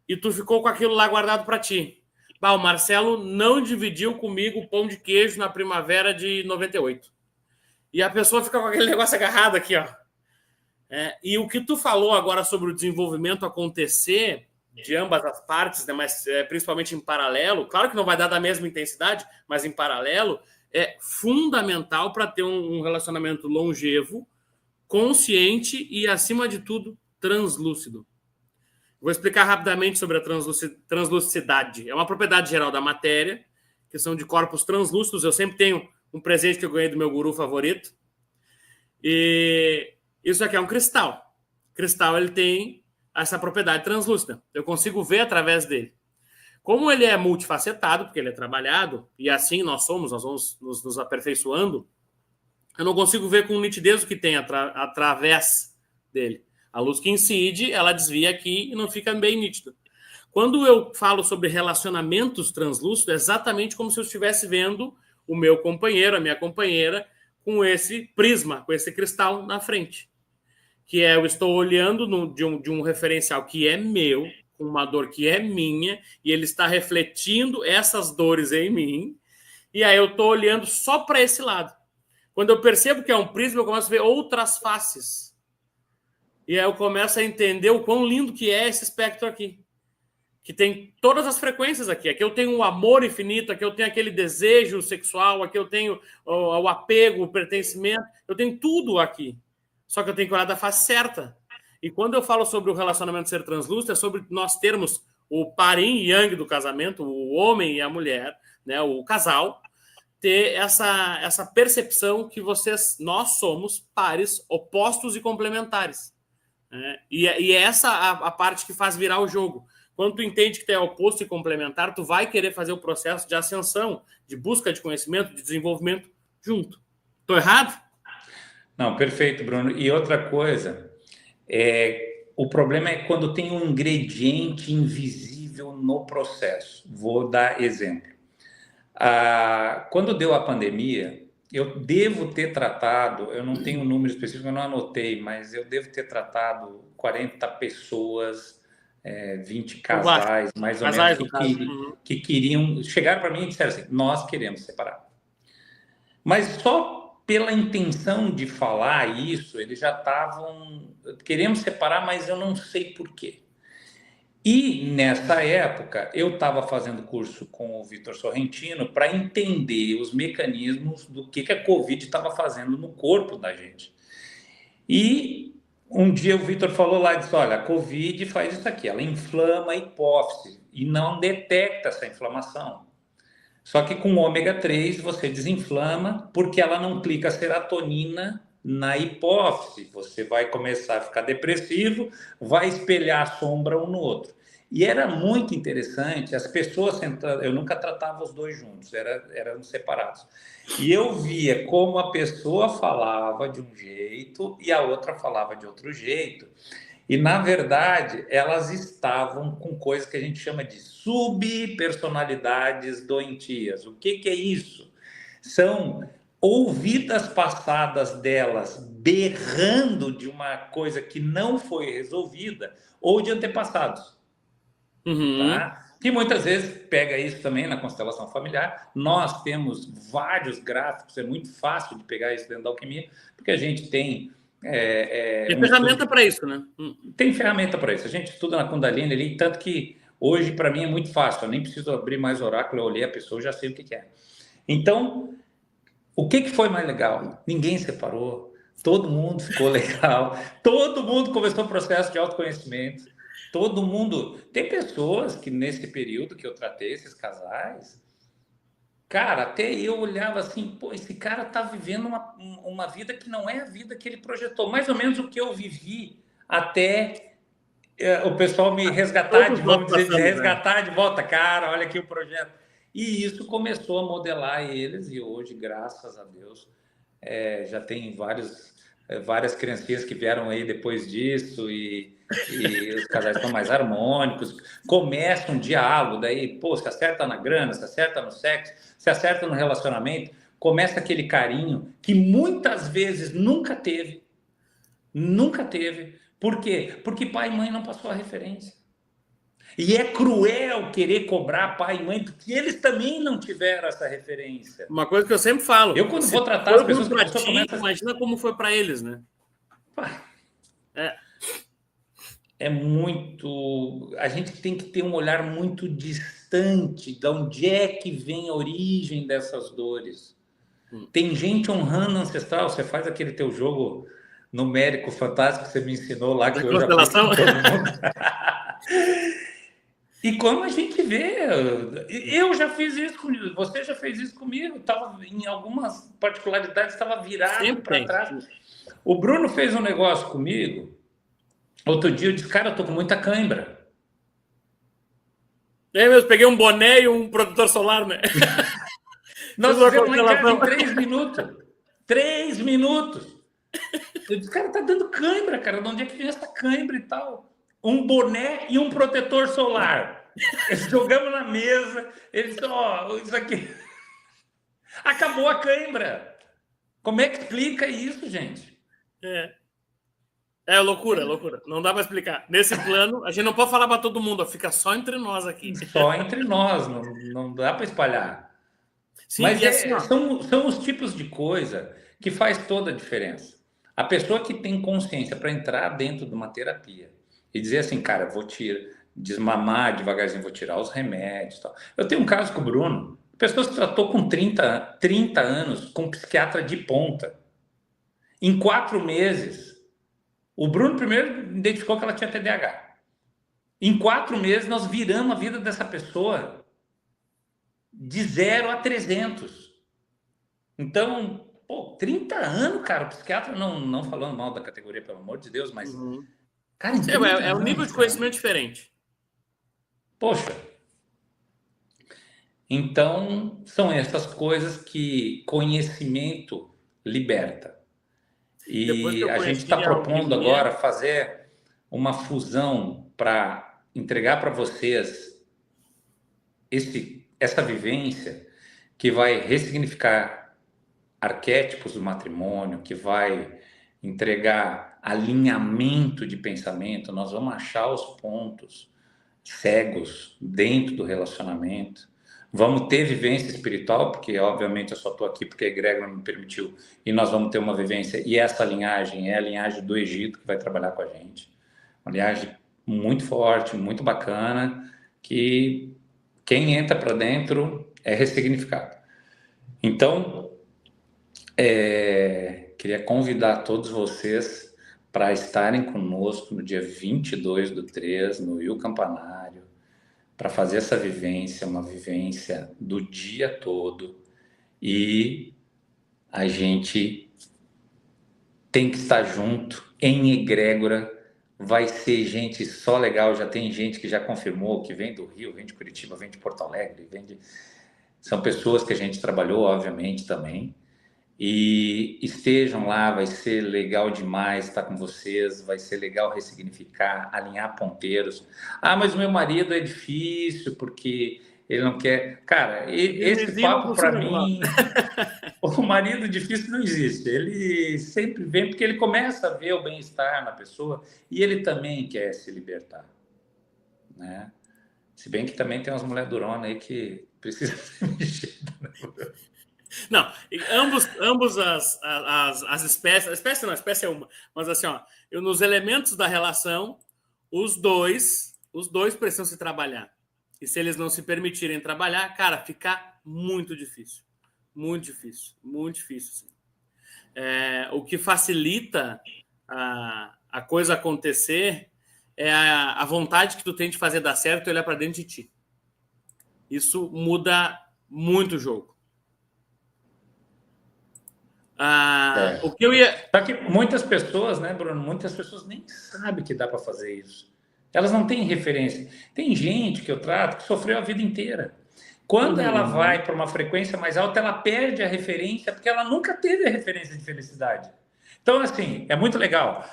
e tu ficou com aquilo lá guardado para ti. O Marcelo não dividiu comigo o pão de queijo na primavera de 98. E a pessoa fica com aquele negócio agarrado aqui, ó. E o que tu falou agora sobre o desenvolvimento acontecer de ambas as partes, né, mas principalmente em paralelo, claro que não vai dar da mesma intensidade, mas em paralelo, é fundamental para ter um relacionamento longevo, consciente e, acima de tudo, translúcido. Vou explicar rapidamente sobre a translucidade. É uma propriedade geral da matéria, que são de corpos translúcidos. Eu sempre tenho um presente que eu ganhei do meu guru favorito. E isso aqui é um cristal. O cristal, ele tem essa propriedade translúcida. Eu consigo ver através dele. Como ele é multifacetado, porque ele é trabalhado, e assim nós vamos nos aperfeiçoando, eu não consigo ver com nitidez o que tem através dele. A luz que incide, ela desvia aqui e não fica bem nítido. Quando eu falo sobre relacionamentos translúcidos, é exatamente como se eu estivesse vendo o meu companheiro, a minha companheira, com esse prisma, com esse cristal na frente. Que é, eu estou olhando de um referencial que é meu, com uma dor que é minha, e ele está refletindo essas dores em mim, e aí eu estou olhando só para esse lado. Quando eu percebo que é um prisma, eu começo a ver outras faces. E aí eu começo a entender o quão lindo que é esse espectro aqui. Que tem todas as frequências aqui. Aqui eu tenho o amor infinito, aqui eu tenho aquele desejo sexual, aqui eu tenho o apego, o pertencimento. Eu tenho tudo aqui. Só que eu tenho que olhar da face certa. E quando eu falo sobre o relacionamento ser translúcido, é sobre nós termos o parim e yang do casamento, o homem e a mulher, né, o casal, ter essa percepção que nós somos pares opostos e complementares. Né? E é essa a parte que faz virar o jogo. Quando tu entende que tu é oposto e complementar, tu vai querer fazer o processo de ascensão, de busca de conhecimento, de desenvolvimento junto. Tô errado? Não, perfeito, Bruno. E outra coisa, o problema é quando tem um ingrediente invisível no processo. Vou dar exemplo. Quando deu a pandemia, eu devo ter tratado, eu não tenho um número específico, eu não anotei, mas eu devo ter tratado 40 pessoas, 20 casais, mais ou casais, menos, que queriam, chegaram para mim e disseram assim, nós queremos separar. Mas só pela intenção de falar isso, eles já estavam, queremos separar, mas eu não sei por quê. E nessa época eu estava fazendo curso com o Vitor Sorrentino para entender os mecanismos do que a Covid estava fazendo no corpo da gente. E um dia o Vitor falou lá e disse: olha, a Covid faz isso aqui, ela inflama a hipófise e não detecta essa inflamação. Só que com ômega 3 você desinflama porque ela não clica a serotonina na hipófise. Você vai começar a ficar depressivo, vai espelhar a sombra um no outro. E era muito interessante, as pessoas sentando, eu nunca tratava os dois juntos, eram separados. E eu via como a pessoa falava de um jeito e a outra falava de outro jeito. E, na verdade, elas estavam com coisas que a gente chama de subpersonalidades doentias. O que é isso? São ouvidas passadas delas berrando de uma coisa que não foi resolvida ou de antepassados. Tá? Que muitas vezes pega isso também na constelação familiar. Nós temos vários gráficos, é muito fácil de pegar isso dentro da alquimia, porque a gente tem... tem ferramenta para isso, né? Tem ferramenta para isso. A gente estuda na Kundalini ali, tanto que hoje para mim é muito fácil. Eu nem preciso abrir mais oráculo, eu olhei a pessoa, eu já sei o que é. Então, o que foi mais legal? Ninguém separou, todo mundo ficou legal, todo mundo começou o processo de autoconhecimento, todo mundo... Tem pessoas que nesse período que eu tratei esses casais, cara, até eu olhava assim, pô, esse cara tá vivendo uma vida que não é a vida que ele projetou. Mais ou menos o que eu vivi até o pessoal me resgatar, resgatar de volta. Cara, olha aqui o projeto. E isso começou a modelar eles e hoje, graças a Deus, já tem várias criancinhas que vieram aí depois disso e os casais estão mais harmônicos, começa um diálogo, daí, pô, se acerta na grana, se acerta no sexo, se acerta no relacionamento, começa aquele carinho que muitas vezes nunca teve. Por quê? Porque pai e mãe não passou a referência. E é cruel querer cobrar pai e mãe, porque eles também não tiveram essa referência. Uma coisa que eu sempre falo. Eu, quando vou tratar as pessoas... Imagina como foi para eles, né? É muito... A gente tem que ter um olhar muito distante de onde é que vem a origem dessas dores. Tem gente honrando ancestral. Você faz aquele teu jogo numérico fantástico que você me ensinou lá, que eu já fiz com todo mundo. E como a gente vê, eu já fiz isso comigo, você já fez isso comigo, tava, em algumas particularidades estava virado para trás. O Bruno fez um negócio comigo, outro dia eu disse, cara, eu tô com muita cãibra. É mesmo, peguei um boné e um protetor solar, né? Nós fizemos lá em casa em 3 minutos. 3 minutos. Eu disse, cara, tá dando cãibra, cara. De onde é que vem essa cãibra e tal? Um boné e um protetor solar. Jogamos na mesa. Ele disse, ó, isso aqui... Acabou a cãibra. Como é que explica isso, gente? É loucura, loucura. Não dá para explicar. Nesse plano, a gente não pode falar para todo mundo, fica só entre nós aqui. Só entre nós, não dá para espalhar. Sim, Mas assim, são os tipos de coisa que faz toda a diferença. A pessoa que tem consciência para entrar dentro de uma terapia e dizer assim, cara, vou desmamar devagarzinho, vou tirar os remédios e tal. Eu tenho um caso com o Bruno, a pessoa se tratou com 30 anos com um psiquiatra de ponta. Em 4 meses, o Bruno primeiro identificou que ela tinha TDAH. Em 4 meses, nós viramos a vida dessa pessoa de 0 a 300. Então, 30 anos, cara, o psiquiatra não falando mal da categoria, pelo amor de Deus, mas... Cara, é um nível de conhecimento diferente. Poxa. Então, são essas coisas que conhecimento liberta. E a gente está propondo agora fazer uma fusão para entregar para vocês essa vivência que vai ressignificar arquétipos do matrimônio, que vai entregar alinhamento de pensamento. Nós vamos achar os pontos cegos dentro do relacionamento. Vamos ter vivência espiritual, porque obviamente eu só estou aqui porque a egrégora me permitiu, e nós vamos ter uma vivência, e essa linhagem é a linhagem do Egito que vai trabalhar com a gente. Uma linhagem muito forte, muito bacana, que quem entra para dentro é ressignificado. Então, queria convidar todos vocês para estarem conosco no dia 22/3, no Rio Campanário, para fazer essa vivência, uma vivência do dia todo. E a gente tem que estar junto, em egrégora. Vai ser gente só legal, já tem gente que já confirmou, que vem do Rio, vem de Curitiba, vem de Porto Alegre, são pessoas que a gente trabalhou, obviamente, também. E estejam lá, vai ser legal demais estar com vocês, vai ser legal ressignificar, alinhar ponteiros. Ah, mas o meu marido é difícil porque ele não quer... Cara, esse papo para mim, o marido difícil não existe. Ele sempre vem porque ele começa a ver o bem-estar na pessoa e ele também quer se libertar, né? Se bem que também tem umas mulheres duronas aí que precisam ser mexidas, né? Não, ambos as espécies, a espécie é uma, mas assim, ó, nos elementos da relação, os dois precisam se trabalhar. E se eles não se permitirem trabalhar, cara, fica muito difícil. Muito difícil. Muito difícil, sim. O que facilita a coisa acontecer é a vontade que tu tem de fazer dar certo e olhar para dentro de ti. Isso muda muito o jogo. O que eu ia... Só que muitas pessoas, né, Bruno? Muitas pessoas nem sabem que dá para fazer isso. Elas não têm referência. Tem gente que eu trato que sofreu a vida inteira. Quando ela vai para uma frequência mais alta, ela perde a referência, porque ela nunca teve a referência de felicidade. Então, assim, é muito legal.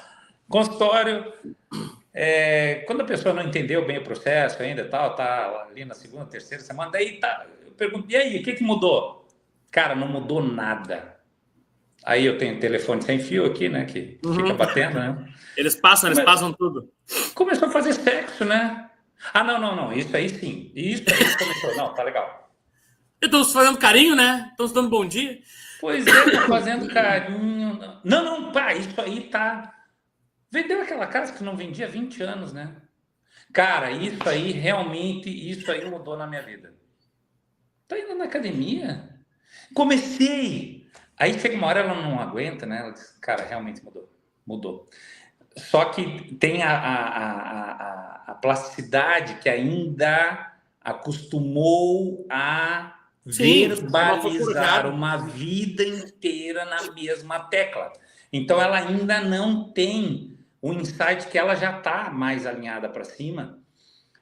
Consultório, quando a pessoa não entendeu bem o processo ainda, tá ali na 2ª, 3ª semana, daí tá, eu pergunto, e aí, o que mudou? Cara, não mudou nada. Aí eu tenho telefone sem fio aqui, né? Que fica batendo, né? Eles passam tudo. Começou a fazer sexo, né? Ah, não. Isso aí sim. Isso aí começou. Não, tá legal. Estão fazendo carinho, né? Estão se dando bom dia. Pois é, tá fazendo carinho. Não, pá, isso aí tá... Vendeu aquela casa que não vendia há 20 anos, né? Cara, isso aí realmente, isso aí mudou na minha vida. Tá indo na academia? Comecei... Aí chega uma hora ela não aguenta, né? Ela diz, cara, realmente mudou. Só que tem a plasticidade que ainda acostumou a verbalizar uma vida inteira na mesma tecla. Então ela ainda não tem o insight que ela já está mais alinhada para cima,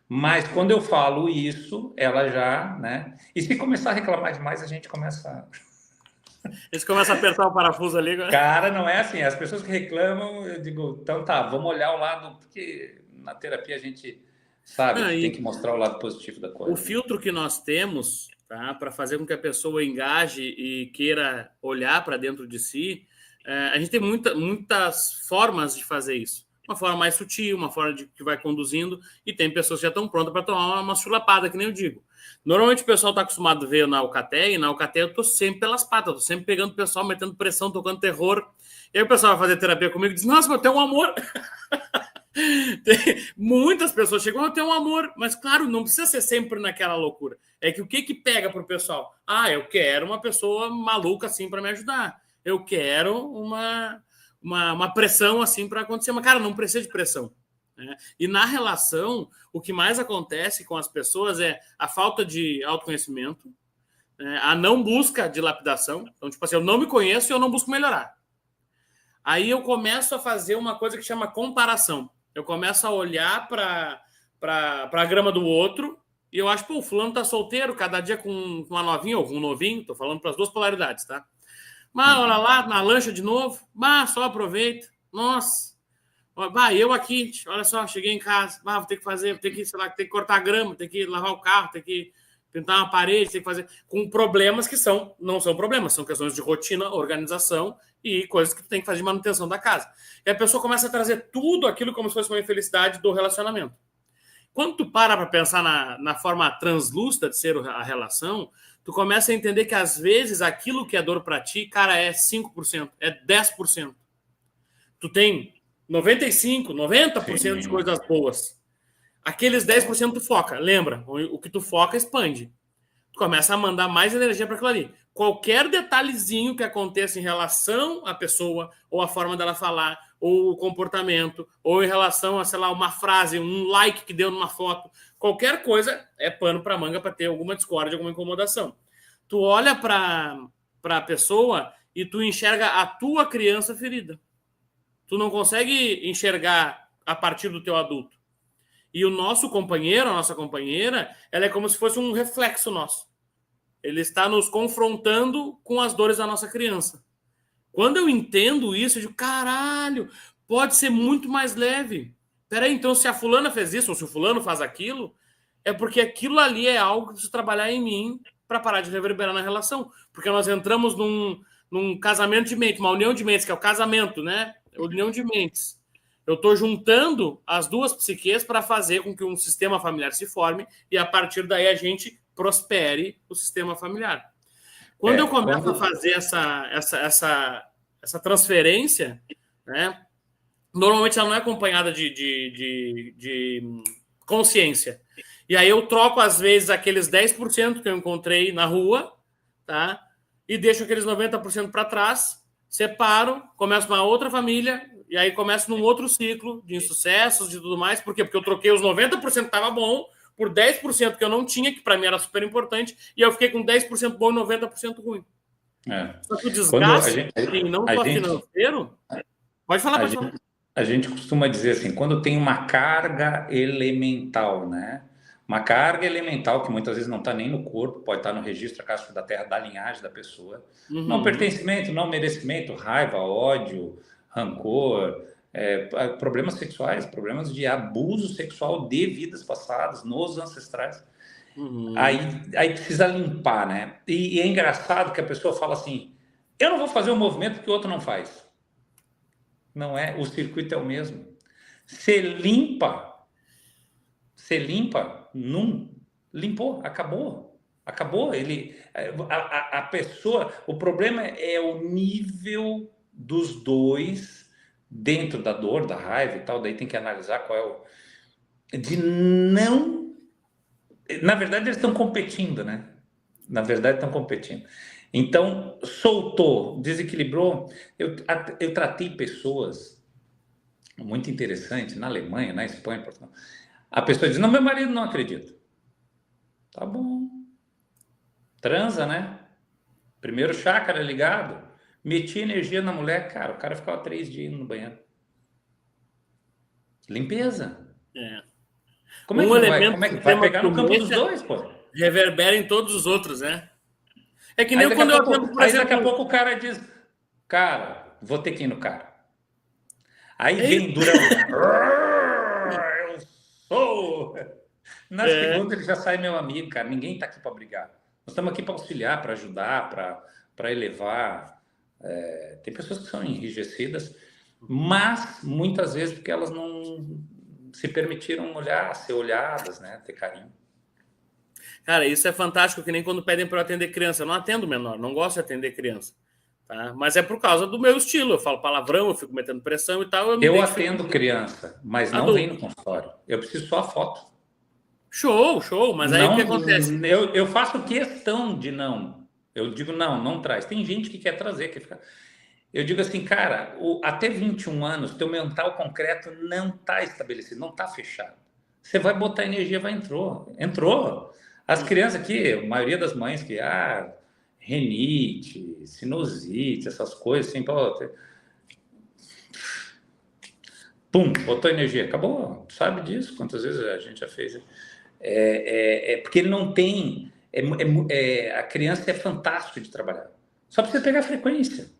Mas quando eu falo isso, ela já, né? E se começar a reclamar demais, a gente começa. Eles começam a apertar o parafuso ali. Cara, não é assim. As pessoas que reclamam, eu digo, então tá, vamos olhar o lado, porque na terapia a gente sabe Não, que tem que mostrar o lado positivo da o coisa. filtro que nós temos, tá, para fazer com que a pessoa engaje e queira olhar para dentro de si, a gente tem muitas formas de fazer isso. Uma forma mais sutil, uma forma que vai conduzindo, e tem pessoas que já estão prontas para tomar uma chulapada, que nem eu digo. Normalmente o pessoal está acostumado a ver na Alcatel, e na Alcatel eu estou sempre pelas patas, estou sempre pegando o pessoal, metendo pressão, tocando terror. E aí o pessoal vai fazer terapia comigo e diz: nossa, mas tem um amor. Muitas pessoas chegam a ter um amor, mas claro, não precisa ser sempre naquela loucura. É que o que pega pro pessoal? Ah, eu quero uma pessoa maluca assim para me ajudar. Eu quero uma pressão assim para acontecer. Mas, cara, não precisa de pressão. Né? E na relação, o que mais acontece com as pessoas é a falta de autoconhecimento, né? A não busca de lapidação. Então, tipo assim, eu não me conheço e eu não busco melhorar. Aí eu começo a fazer uma coisa que chama comparação. Eu começo a olhar para a grama do outro e eu acho, pô, o fulano tá solteiro, cada dia com uma novinha ou com um novinho, tô falando para as duas polaridades, tá? Mas olha lá, na lancha de novo, mas só aproveita. Nossa, vai, eu aqui, olha só, cheguei em casa, vou ter que fazer, vou ter que, sei lá, ter que cortar a grama, ter que lavar o carro, ter que pintar uma parede, ter que fazer, com problemas que não são problemas, são questões de rotina, organização e coisas que tu tem que fazer de manutenção da casa. E a pessoa começa a trazer tudo aquilo como se fosse uma infelicidade do relacionamento. Quando tu para pensar na forma translúcida de ser a relação, tu começa a entender que às vezes aquilo que é dor para ti, cara, é 5%, é 10%. Tu tem 95%, 90% de coisas boas. Aqueles 10% tu foca. Lembra, o que tu foca expande. Tu começa a mandar mais energia para aquilo ali. Qualquer detalhezinho que aconteça em relação à pessoa, ou a forma dela falar, ou o comportamento, ou em relação a, sei lá, uma frase, um like que deu numa foto, qualquer coisa é pano para manga para ter alguma discórdia, alguma incomodação. Tu olha para a pessoa e tu enxerga a tua criança ferida. Tu não consegue enxergar a partir do teu adulto. E o nosso companheiro, a nossa companheira, ela é como se fosse um reflexo nosso. Ele está nos confrontando com as dores da nossa criança. Quando eu entendo isso, eu digo, caralho, pode ser muito mais leve. Peraí, então se a fulana fez isso, ou se o fulano faz aquilo, é porque aquilo ali é algo que precisa trabalhar em mim para parar de reverberar na relação. Porque nós entramos num casamento de mente, uma união de mentes, que é o casamento, né? União de mentes. Eu estou juntando as duas psiques para fazer com que um sistema familiar se forme e a partir daí a gente prospere o sistema familiar. Quando eu começo a fazer essa transferência, né, normalmente ela não é acompanhada de consciência. E aí eu troco, às vezes, aqueles 10% que eu encontrei na rua, tá? E deixo aqueles 90% para trás, separo, começo uma outra família, e aí começo num outro ciclo de insucessos, de tudo mais. Por quê? Porque eu troquei os 90% que estava bom por 10% que eu não tinha, que para mim era super importante, e eu fiquei com 10% bom e 90% ruim. Só que o desgaste, não só financeiro... Pode falar, pode falar. A gente costuma dizer assim, quando tem uma carga elemental, né? Uma carga elemental que muitas vezes não está nem no corpo, pode estar no registro acástico da terra, da linhagem da pessoa. Não pertencimento, não merecimento, raiva, ódio, rancor, problemas sexuais, problemas de abuso sexual de vidas passadas, nos ancestrais. Aí precisa limpar, né? E é engraçado que a pessoa fala assim, eu não vou fazer um movimento que o outro não faz. Não é, o circuito é o mesmo. Você limpa, limpou, acabou. A pessoa, o problema é o nível dos dois dentro da dor, da raiva e tal. Daí tem que analisar qual é o de não. Na verdade, eles estão competindo, né? Então, soltou, desequilibrou. Eu tratei pessoas muito interessantes na Alemanha, na Espanha, Portugal. A pessoa diz: não, meu marido não acredita. Tá bom. Transa, né? Primeiro chácara ligado. Meti energia na mulher, cara. O cara ficava 3 dias no banheiro. Limpeza. Como é que Um não vai? elemento Como é do que vai sistema pegar que no tu campo dos mexa dois, pô? reverbera em todos os outros, né? É que Aí nem daqui a quando eu pouco, atendo, por aí daqui a exemplo. pouco o cara diz, cara, vou ter que ir no cara. Aí É vem isso. o durão. Eu sou. Na É. segunda ele já sai meu amigo, cara. Ninguém está aqui para brigar. Nós estamos aqui para auxiliar, para ajudar, para elevar. Tem pessoas que são enrijecidas, mas muitas vezes porque elas não se permitiram olhar, ser olhadas, né? Ter carinho. Cara, isso é fantástico, que nem quando pedem para eu atender criança. Eu não atendo menor, não gosto de atender criança. Tá? Mas é por causa do meu estilo. Eu falo palavrão, eu fico metendo pressão e tal, eu me Eu identifico atendo com criança, mas não vem no adulto. consultório. Eu preciso só a foto. Show, show. Mas aí o que Não, acontece? eu faço questão de não. Eu digo, não, não traz. Tem gente que quer trazer, quer ficar. Eu digo assim, cara, até 21 anos, teu mental concreto não está estabelecido, não está fechado. Você vai botar energia, vai entrou. Entrou. As crianças aqui, a maioria das mães que, renite, sinusite, essas coisas assim, pô, pum, botou energia, acabou. Tu sabe disso? Quantas vezes a gente já fez? Porque ele não tem. A criança é fantástico de trabalhar. Só precisa pegar a frequência.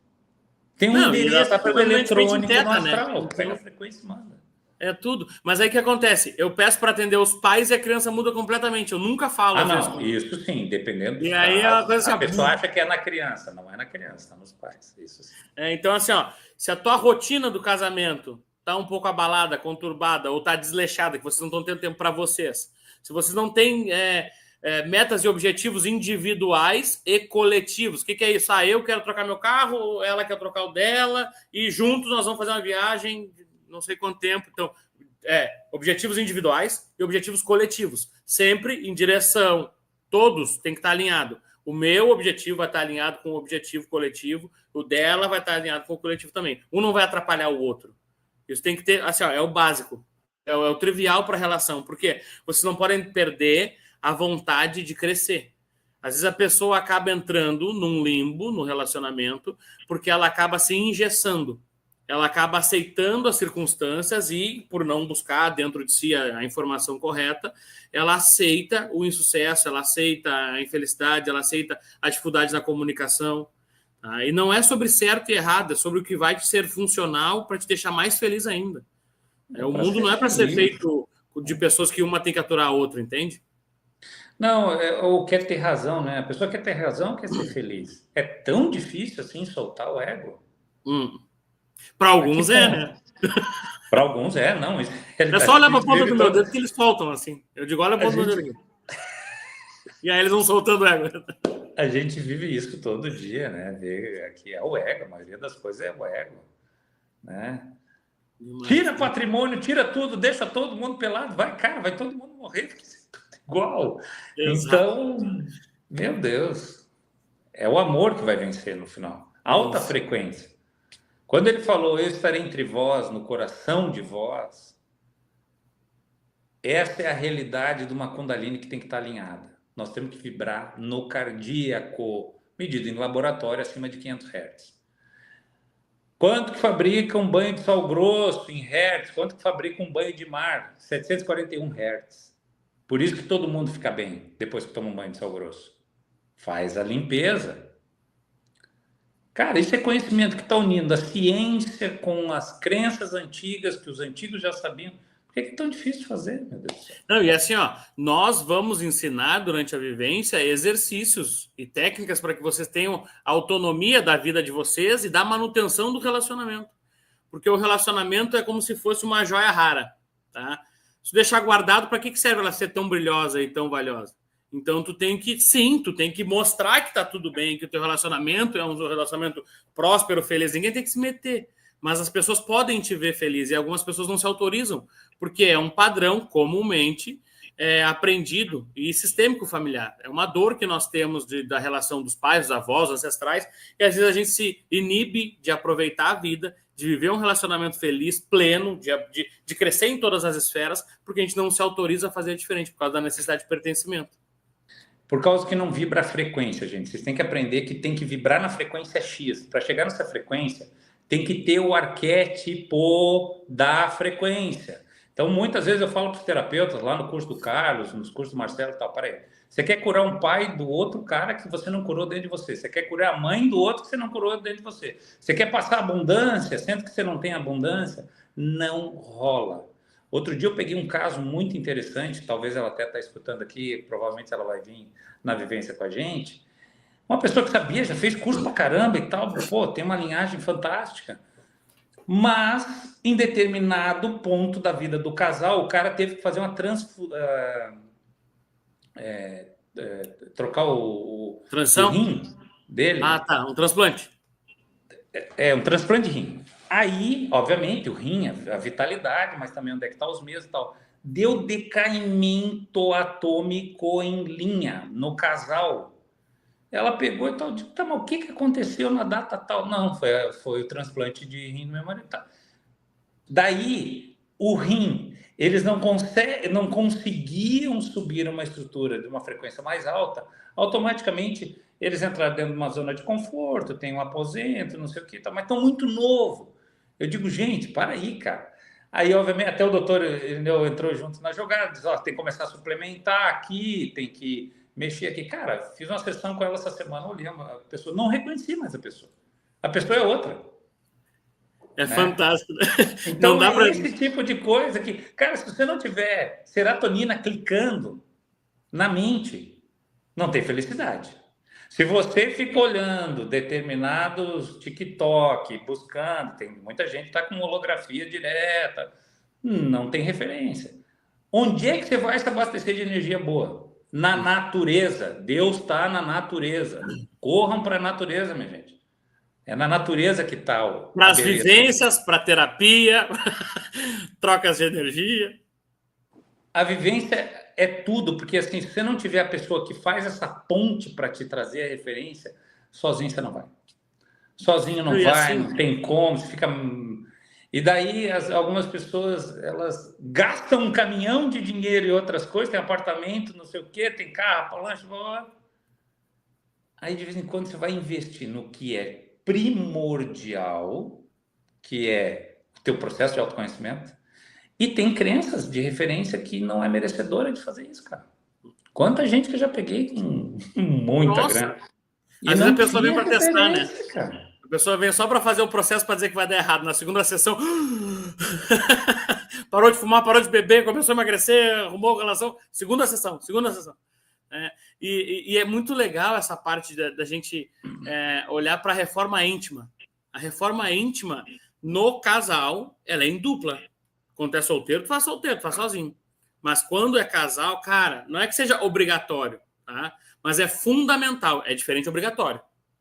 Tem um Não, e ela está endereço predominantemente em eletrônico no teta, né? astral. Pega a Então, frequência e manda. é tudo. Mas aí o que acontece? Eu peço para atender os pais e a criança muda completamente. Eu nunca falo, Ah, às vezes, não. com ela. Isso sim, dependendo E dos aí é uma casos. coisa A assim, pessoa ó. acha que é na criança. Não é na criança, está nos pais. Isso sim. Então, assim, ó, se a tua rotina do casamento tá um pouco abalada, conturbada, ou tá desleixada, que vocês não estão tendo tempo para vocês, se vocês não têm metas e objetivos individuais e coletivos, o que é isso? Eu quero trocar meu carro, ela quer trocar o dela, e juntos nós vamos fazer uma viagem de não sei quanto tempo. Então, objetivos individuais e objetivos coletivos, sempre em direção, todos tem que estar alinhado. O meu objetivo vai estar alinhado com o objetivo coletivo, o dela vai estar alinhado com o coletivo também. Um não vai atrapalhar o outro. Isso tem que ter, assim, ó, é o básico, é o trivial para a relação, porque vocês não podem perder a vontade de crescer. Às vezes a pessoa acaba entrando num limbo, no relacionamento, porque ela acaba se engessando. Ela acaba aceitando as circunstâncias e, por não buscar dentro de si a informação correta, ela aceita o insucesso, ela aceita a infelicidade, ela aceita a dificuldade na comunicação. Tá? E não é sobre certo e errado, é sobre o que vai te ser funcional para te deixar mais feliz ainda. O Para mundo ser não é para ser feliz. feito de pessoas que uma tem que aturar a outra, entende? Não, ou quer ter razão, né? A pessoa quer ter razão, quer ser feliz. É tão difícil assim soltar o ego? Para A que alguns né? ponto? Para alguns não, isso é É só realidade que olhar a para a gente ponta vive do meu todo. dedo que eles soltam assim. Eu digo, olha a A ponta do meu gente, dedo aqui. E aí eles vão soltando o ego. a gente vive isso todo dia, né? Aqui é o ego, a maioria das coisas é o ego, né? Tira patrimônio, tira tudo, deixa todo mundo pelado, vai, cara, vai todo mundo morrer, porque é tudo igual. Exato. Então, meu Deus, é o amor que vai vencer no final. Alta Isso. frequência. Quando ele falou, eu estarei entre vós, no coração de vós, essa é a realidade de uma Kundalini que tem que estar alinhada. Nós temos que vibrar no cardíaco, medido em laboratório acima de 500 Hz. Quanto que fabrica um banho de sal grosso em Hertz? Quanto que fabrica um banho de mar? 741 Hz. Por isso que todo mundo fica bem depois que toma um banho de sal grosso. Faz a limpeza. Cara, isso é conhecimento que está unindo a ciência com as crenças antigas, que os antigos já sabiam. Por que é tão difícil de fazer, meu Deus do céu? Não, e assim, ó, nós vamos ensinar durante a vivência exercícios e técnicas para que vocês tenham autonomia da vida de vocês e da manutenção do relacionamento. Porque o relacionamento é como se fosse uma joia rara, tá? Se deixar guardado, para que serve ela ser tão brilhosa e tão valiosa? Então, tu tem que mostrar que tá tudo bem, que o teu relacionamento é um relacionamento próspero, feliz. Ninguém tem que se meter. Mas as pessoas podem te ver feliz e algumas pessoas não se autorizam, porque é um padrão comumente aprendido e sistêmico familiar. É uma dor que nós temos da relação dos pais, dos avós, dos ancestrais, e às vezes a gente se inibe de aproveitar a vida, de viver um relacionamento feliz, pleno, de crescer em todas as esferas, porque a gente não se autoriza a fazer diferente, por causa da necessidade de pertencimento. Por causa que não vibra a frequência, gente. Vocês têm que aprender que tem que vibrar na frequência X. Para chegar nessa frequência, tem que ter o arquétipo da frequência. Então, muitas vezes eu falo para os terapeutas, lá no curso do Carlos, nos cursos do Marcelo e tal, peraí, você quer curar um pai do outro cara que você não curou dentro de você. Você quer curar a mãe do outro que você não curou dentro de você. Você quer passar abundância, sendo que você não tem abundância. Não rola. Outro dia eu peguei um caso muito interessante, talvez ela até está escutando aqui, provavelmente ela vai vir na vivência com a gente. Uma pessoa que sabia, já fez curso pra caramba e tal, pô, tem uma linhagem fantástica. Mas, em determinado ponto da vida do casal, o cara teve que fazer uma trocar o Transição? rim dele. Ah, tá. Um transplante. Um transplante de rim. Aí, obviamente, o rim, a vitalidade, mas também onde é que está os meses e tal. Deu decaimento atômico em linha no casal. Ela pegou e tal, tipo, tá, mas o que aconteceu na data tal? Não, foi o transplante de rim no meu marido. Tá. Daí, o rim, eles não conseguiam subir uma estrutura de uma frequência mais alta, automaticamente eles entraram dentro de uma zona de conforto, tem um aposento, não sei o que, tá, mas estão muito novo. Eu digo, gente, para aí, cara. Aí, obviamente, até o doutor entrou junto na jogada, diz, ó, tem que começar a suplementar aqui, tem que mexer aqui. Cara, fiz uma sessão com ela essa semana, olhei a pessoa, não reconheci mais a pessoa. A pessoa é outra. É, né? Fantástico. Então, não dá esse tipo de coisa que, cara, se você não tiver serotonina clicando na mente, não tem felicidade. Se você fica olhando determinados TikTok, buscando, tem muita gente que está com holografia direta, não tem referência. Onde é que você vai se abastecer de energia boa? Na natureza. Deus está na natureza. Corram para a natureza, minha gente. É na natureza que está o. Para as vivências, para terapia, trocas de energia. A vivência é tudo, porque assim, se você não tiver a pessoa que faz essa ponte para te trazer a referência, sozinho você não vai. Sozinho não vai, assim, não tem como, você fica. E daí algumas pessoas elas gastam um caminhão de dinheiro e outras coisas, tem apartamento, não sei o quê, tem carro, lanche, aí de vez em quando você vai investir no que é primordial, que é o teu processo de autoconhecimento, e tem crenças de referência que não é merecedora de fazer isso, cara. Quanta gente que eu já peguei com muita grana. E às vezes a pessoa vem para testar, né? Cara. A pessoa vem só para fazer o processo para dizer que vai dar errado. Na segunda sessão, parou de fumar, parou de beber, começou a emagrecer, arrumou relação. Segunda sessão. E é muito legal essa parte da gente olhar para a reforma íntima. A reforma íntima no casal, ela é em dupla. Quando tu é solteiro, tu faz sozinho. Mas quando é casal, cara, não é que seja obrigatório, tá? Mas é fundamental. É diferente de obrigatório,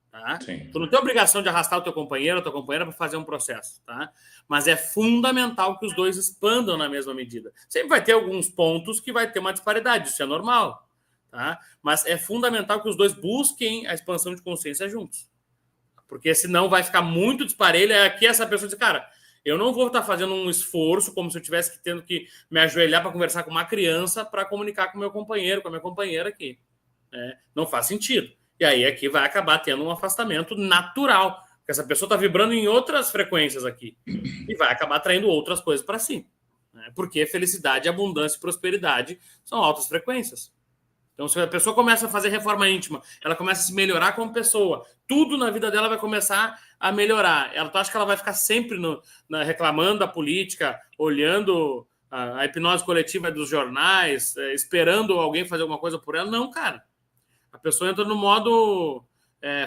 tá? Tu não tem obrigação de arrastar o teu companheiro ou tua companheira para fazer um processo, tá? Mas é fundamental que os dois expandam na mesma medida. Sempre vai ter alguns pontos que vai ter uma disparidade, isso é normal, tá? Mas é fundamental que os dois busquem a expansão de consciência juntos. Porque senão vai ficar muito disparelho. É aqui essa pessoa diz, cara, eu não vou estar fazendo um esforço como se eu tivesse tendo que me ajoelhar para conversar com uma criança para comunicar com meu companheiro, com a minha companheira aqui. Não faz sentido. E aí aqui vai acabar tendo um afastamento natural, porque essa pessoa está vibrando em outras frequências aqui e vai acabar atraindo outras coisas para si. Porque felicidade, abundância e prosperidade são altas frequências. Então, se a pessoa começa a fazer reforma íntima, ela começa a se melhorar como pessoa, tudo na vida dela vai começar a melhorar. Tu acha que ela vai ficar sempre reclamando da política, olhando a hipnose coletiva dos jornais, esperando alguém fazer alguma coisa por ela? Não, cara. A pessoa entra no modo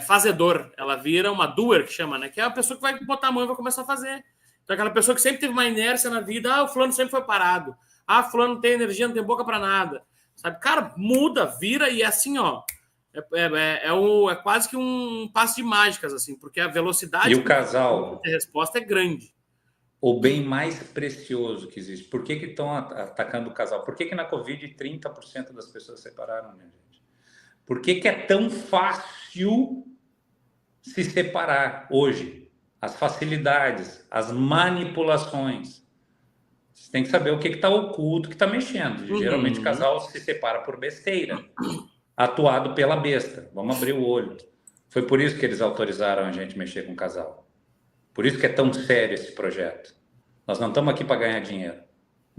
fazedor. Ela vira uma doer, que chama, né? Que é a pessoa que vai botar a mão e vai começar a fazer. Então, aquela pessoa que sempre teve uma inércia na vida. O fulano sempre foi parado. O fulano não tem energia, não tem boca para nada. Sabe? Cara, muda, vira e é assim, ó. É quase que um passe de mágicas, assim, porque a velocidade e o casal, a resposta é grande. O bem mais precioso que existe. Por que estão atacando o casal? Por que na Covid 30% das pessoas se separaram, minha gente? Por que é tão fácil se separar hoje? As facilidades, as manipulações. Você tem que saber o que está oculto, que está mexendo. Geralmente o casal se separa por besteira, atuado pela besta. Vamos abrir o olho. Foi por isso que eles autorizaram a gente mexer com o casal. Por isso que é tão sério esse projeto. Nós não estamos aqui para ganhar dinheiro.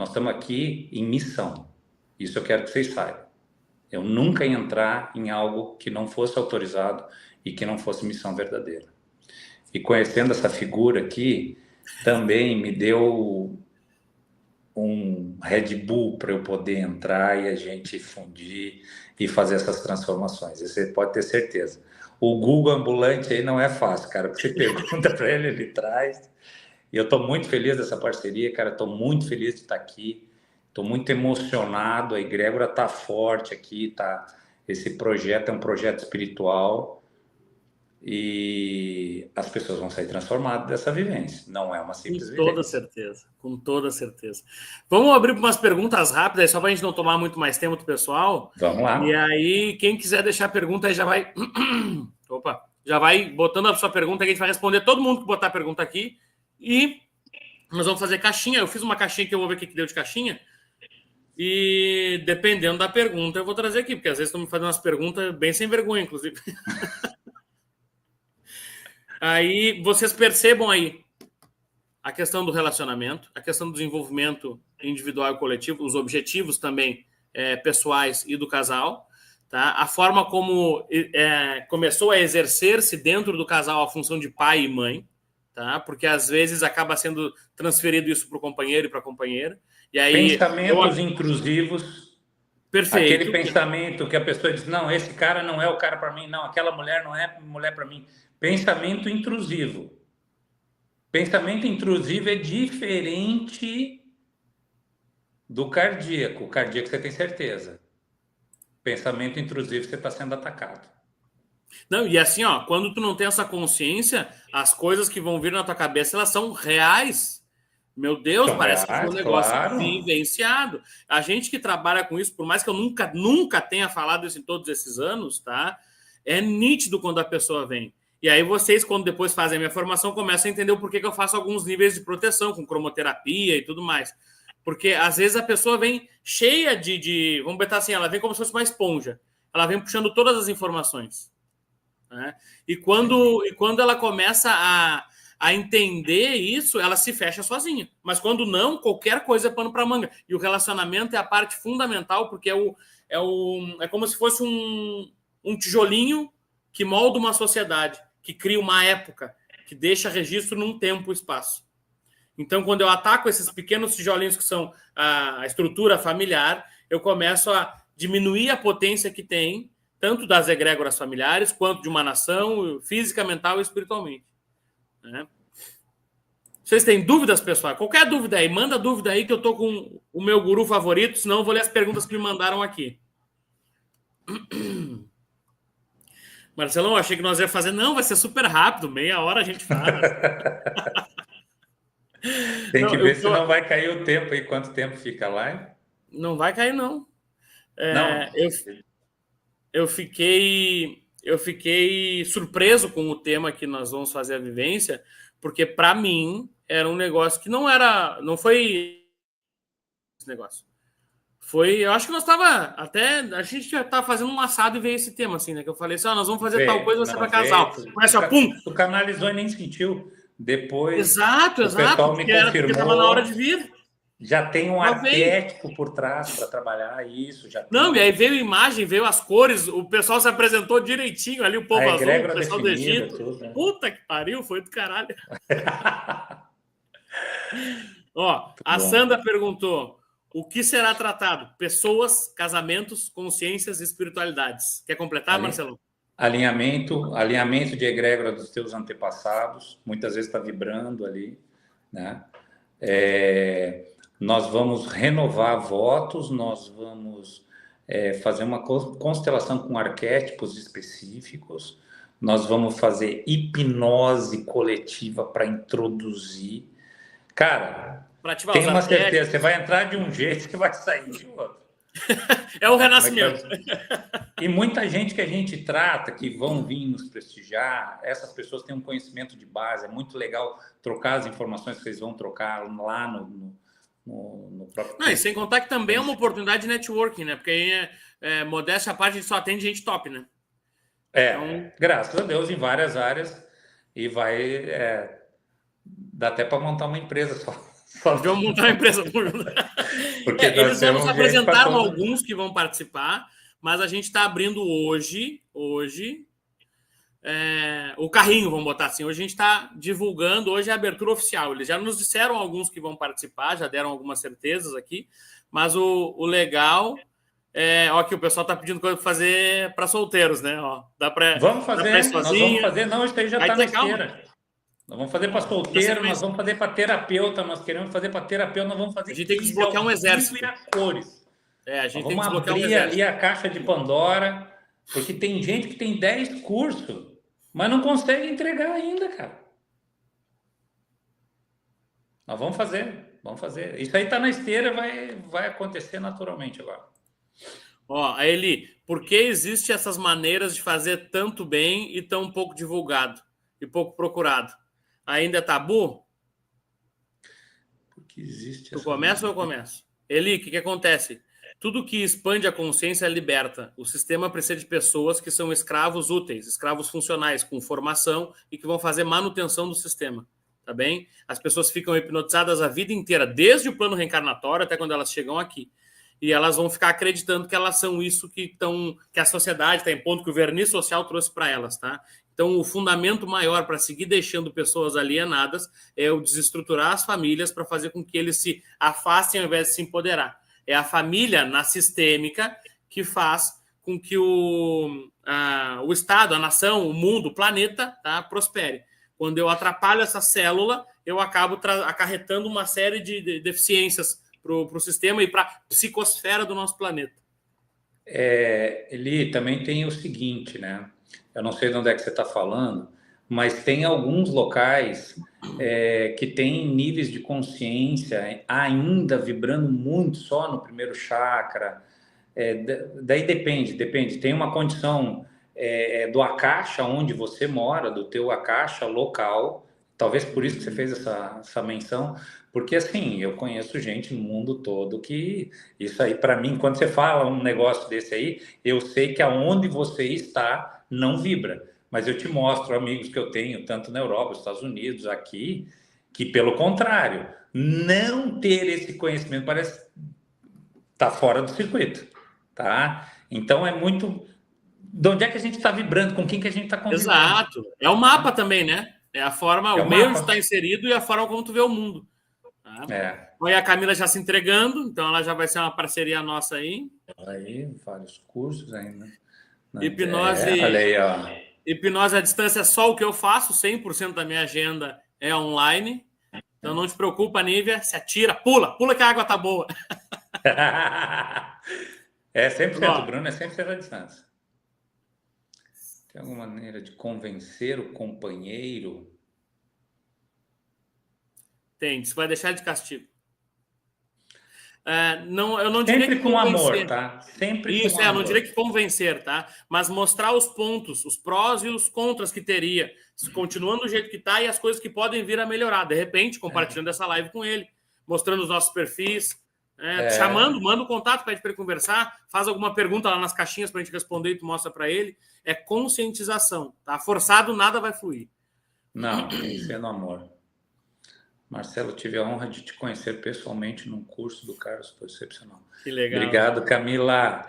Nós estamos aqui em missão. Isso eu quero que vocês saibam. Eu nunca ia entrar em algo que não fosse autorizado e que não fosse missão verdadeira. E conhecendo essa figura aqui, também me deu um Red Bull para eu poder entrar e a gente fundir e fazer essas transformações. Isso você pode ter certeza. O Google ambulante aí não é fácil, cara. Você pergunta para ele, ele traz. E eu estou muito feliz dessa parceria, cara. Estou muito feliz de estar aqui. Estou muito emocionado. A egrégora está forte aqui. Tá? Esse projeto é um projeto espiritual. E as pessoas vão sair transformadas dessa vivência. Não é uma simples vivência. Com toda certeza, com toda certeza. Vamos abrir para umas perguntas rápidas, só para a gente não tomar muito mais tempo do pessoal. Vamos lá. E aí, quem quiser deixar pergunta, aí já vai... Opa! Já vai botando a sua pergunta, que a gente vai responder todo mundo que botar a pergunta aqui. E nós vamos fazer caixinha. Eu fiz uma caixinha que eu vou ver o que deu de caixinha. E dependendo da pergunta, eu vou trazer aqui, porque às vezes estão me fazendo umas perguntas bem sem vergonha, inclusive. Aí vocês percebam aí a questão do relacionamento, a questão do desenvolvimento individual e coletivo, os objetivos também pessoais e do casal, tá? A forma como começou a exercer-se dentro do casal a função de pai e mãe, tá? Porque às vezes acaba sendo transferido isso para o companheiro e para a companheira. E aí, pensamentos intrusivos. Perfeito. Aquele pensamento que a pessoa diz, não, esse cara não é o cara para mim, não, aquela mulher não é mulher para mim. Pensamento intrusivo. Pensamento intrusivo é diferente do cardíaco. O cardíaco você tem certeza. Pensamento intrusivo você está sendo atacado. Não, e assim, ó, quando tu não tem essa consciência, as coisas que vão vir na tua cabeça, elas são reais. Meu Deus, são parece reais, que foi um negócio claro. vivenciado. A gente que trabalha com isso, por mais que eu nunca tenha falado isso em todos esses anos, tá? É nítido quando a pessoa vem. E aí vocês, quando depois fazem a minha formação, começam a entender o porquê que eu faço alguns níveis de proteção, com cromoterapia e tudo mais. Porque, às vezes, a pessoa vem cheia de... Vamos botar assim, ela vem como se fosse uma esponja. Ela vem puxando todas as informações. Né? E quando ela começa a entender isso, ela se fecha sozinha. Mas quando não, qualquer coisa é pano para manga. E o relacionamento é a parte fundamental, porque é como se fosse um tijolinho que molda uma sociedade, que cria uma época, que deixa registro num tempo e espaço. Então, quando eu ataco esses pequenos tijolinhos que são a estrutura familiar, eu começo a diminuir a potência que tem, tanto das egrégoras familiares, quanto de uma nação, física, mental e espiritualmente. Né? Vocês têm dúvidas, pessoal? Qualquer dúvida aí, manda dúvida aí que eu estou com o meu guru favorito, senão eu vou ler as perguntas que me mandaram aqui. Marcelão, achei que nós ia fazer. Não, vai ser super rápido, meia hora a gente faz. Tem que ver se não vai cair o tempo aí, quanto tempo fica lá. Não vai cair, não. Não. Eu fiquei surpreso com o tema que nós vamos fazer a vivência, porque para mim era um negócio que não foi esse negócio. Eu acho que nós a gente já estava fazendo um assado e veio esse tema, assim, né? Que eu falei assim, nós vamos fazer tal coisa, vai ser para casal. Mas só, pum! Tu canalizou e nem sentiu. Depois, exato, o pessoal me confirmou. Porque estava na hora de vir. Já tem um arquétipo por trás para trabalhar isso. Não, e aí veio imagem, veio as cores, o pessoal se apresentou direitinho ali, o povo azul, o pessoal do Egito. Tudo, né? Puta que pariu, foi do caralho. Ó, a Sandra perguntou, o que será tratado? Pessoas, casamentos, consciências e espiritualidades. Quer completar, Marcelo? Alinhamento de egrégora dos teus antepassados, muitas vezes está vibrando ali, né? Nós vamos renovar votos, nós vamos fazer uma constelação com arquétipos específicos, nós vamos fazer hipnose coletiva para introduzir. Cara, tem uma certeza, você vai entrar de um jeito, você vai sair de outro. É o renascimento. E muita gente que a gente trata, que vão vir nos prestigiar, essas pessoas têm um conhecimento de base, é muito legal trocar as informações que vocês vão trocar lá no próprio... Não, e sem contar que também é uma oportunidade de networking, né? Porque aí, modéstia à parte, a gente só atende gente top, né? Então... graças a Deus, em várias áreas, e vai... dá até para montar uma empresa só. Vamos montar uma empresa. Eles já nos apresentaram alguns que vão participar, mas a gente está abrindo hoje o carrinho, vamos botar assim. Hoje a gente está divulgando, hoje é a abertura oficial. Eles já nos disseram alguns que vão participar, já deram algumas certezas aqui, mas o legal ó, que o pessoal está pedindo coisa para fazer para solteiros, né? Ó, vamos fazer, nós vamos fazer. Não, isso aí já está na esteira. Nós vamos fazer para solteiro, nós vamos fazer para terapeuta, nós queremos fazer para terapeuta, nós vamos fazer. A gente tem que desbloquear um exército. E a cores. A gente tem que desbloquear abrir ali a caixa de Pandora, porque tem gente que tem 10 cursos, mas não consegue entregar ainda, cara. Nós vamos fazer. Isso aí está na esteira, vai acontecer naturalmente agora. Ó, Eli, por que existem essas maneiras de fazer tanto bem e tão pouco divulgado e pouco procurado? Ainda é tabu? Porque existe. Tu começa ou eu começo? Eli, o que acontece? Tudo que expande a consciência liberta. O sistema precisa de pessoas que são escravos úteis, escravos funcionais, com formação e que vão fazer manutenção do sistema. Tá bem? As pessoas ficam hipnotizadas a vida inteira, desde o plano reencarnatório até quando elas chegam aqui. E elas vão ficar acreditando que elas são isso que a sociedade está impondo, que o verniz social trouxe para elas, tá? Então, o fundamento maior para seguir deixando pessoas alienadas é o desestruturar as famílias para fazer com que eles se afastem ao invés de se empoderar. É a família na sistêmica que faz com que o Estado, a nação, o mundo, o planeta, tá, prospere. Quando eu atrapalho essa célula, eu acabo acarretando uma série de deficiências para o sistema e para a psicosfera do nosso planeta. Eli, também tem o seguinte, né? Eu não sei de onde é que você está falando, mas tem alguns locais que têm níveis de consciência ainda vibrando muito só no primeiro chakra. Daí depende. Tem uma condição do akasha onde você mora, do teu akasha local. Talvez por isso que você fez essa menção, porque assim, eu conheço gente no mundo todo que isso aí, para mim, quando você fala um negócio desse aí, eu sei que aonde você está não vibra. Mas eu te mostro amigos que eu tenho, tanto na Europa, nos Estados Unidos, aqui, que pelo contrário, não ter esse conhecimento parece estar fora do circuito, tá? Então é muito... De onde é que a gente está vibrando, com quem que a gente está convivendo. Exato. É o mapa também, né? É a forma, o meio onde está inserido e a forma como tu vê o mundo. Tá? Olha a Camila já se entregando, então ela já vai ser uma parceria nossa aí. Aí, vários cursos ainda. Hipnose, olha aí, ó. Hipnose à distância é só o que eu faço, 100% da minha agenda é online. Então não te preocupa, Nívia, se atira, pula que a água tá boa. 100%, Bruno, é 100% à distância. Tem alguma maneira de convencer o companheiro? Tem, você vai deixar de castigo. Eu não diria sempre que com convencer. Amor, tá? Sempre isso, com amor. Não diria que convencer, tá? Mas mostrar os pontos, os prós e os contras que teria, continuando do jeito que tá e as coisas que podem vir a melhorar. De repente, compartilhando essa live com ele, mostrando os nossos perfis, chamando, manda um contato, pede para ele conversar, faz alguma pergunta lá nas caixinhas para a gente responder e tu mostra para ele. É conscientização, tá? Forçado, nada vai fluir. Não, tem que ser no amor. Marcelo, tive a honra de te conhecer pessoalmente num curso do Carlos Percepcional. Que legal. Obrigado, Camila.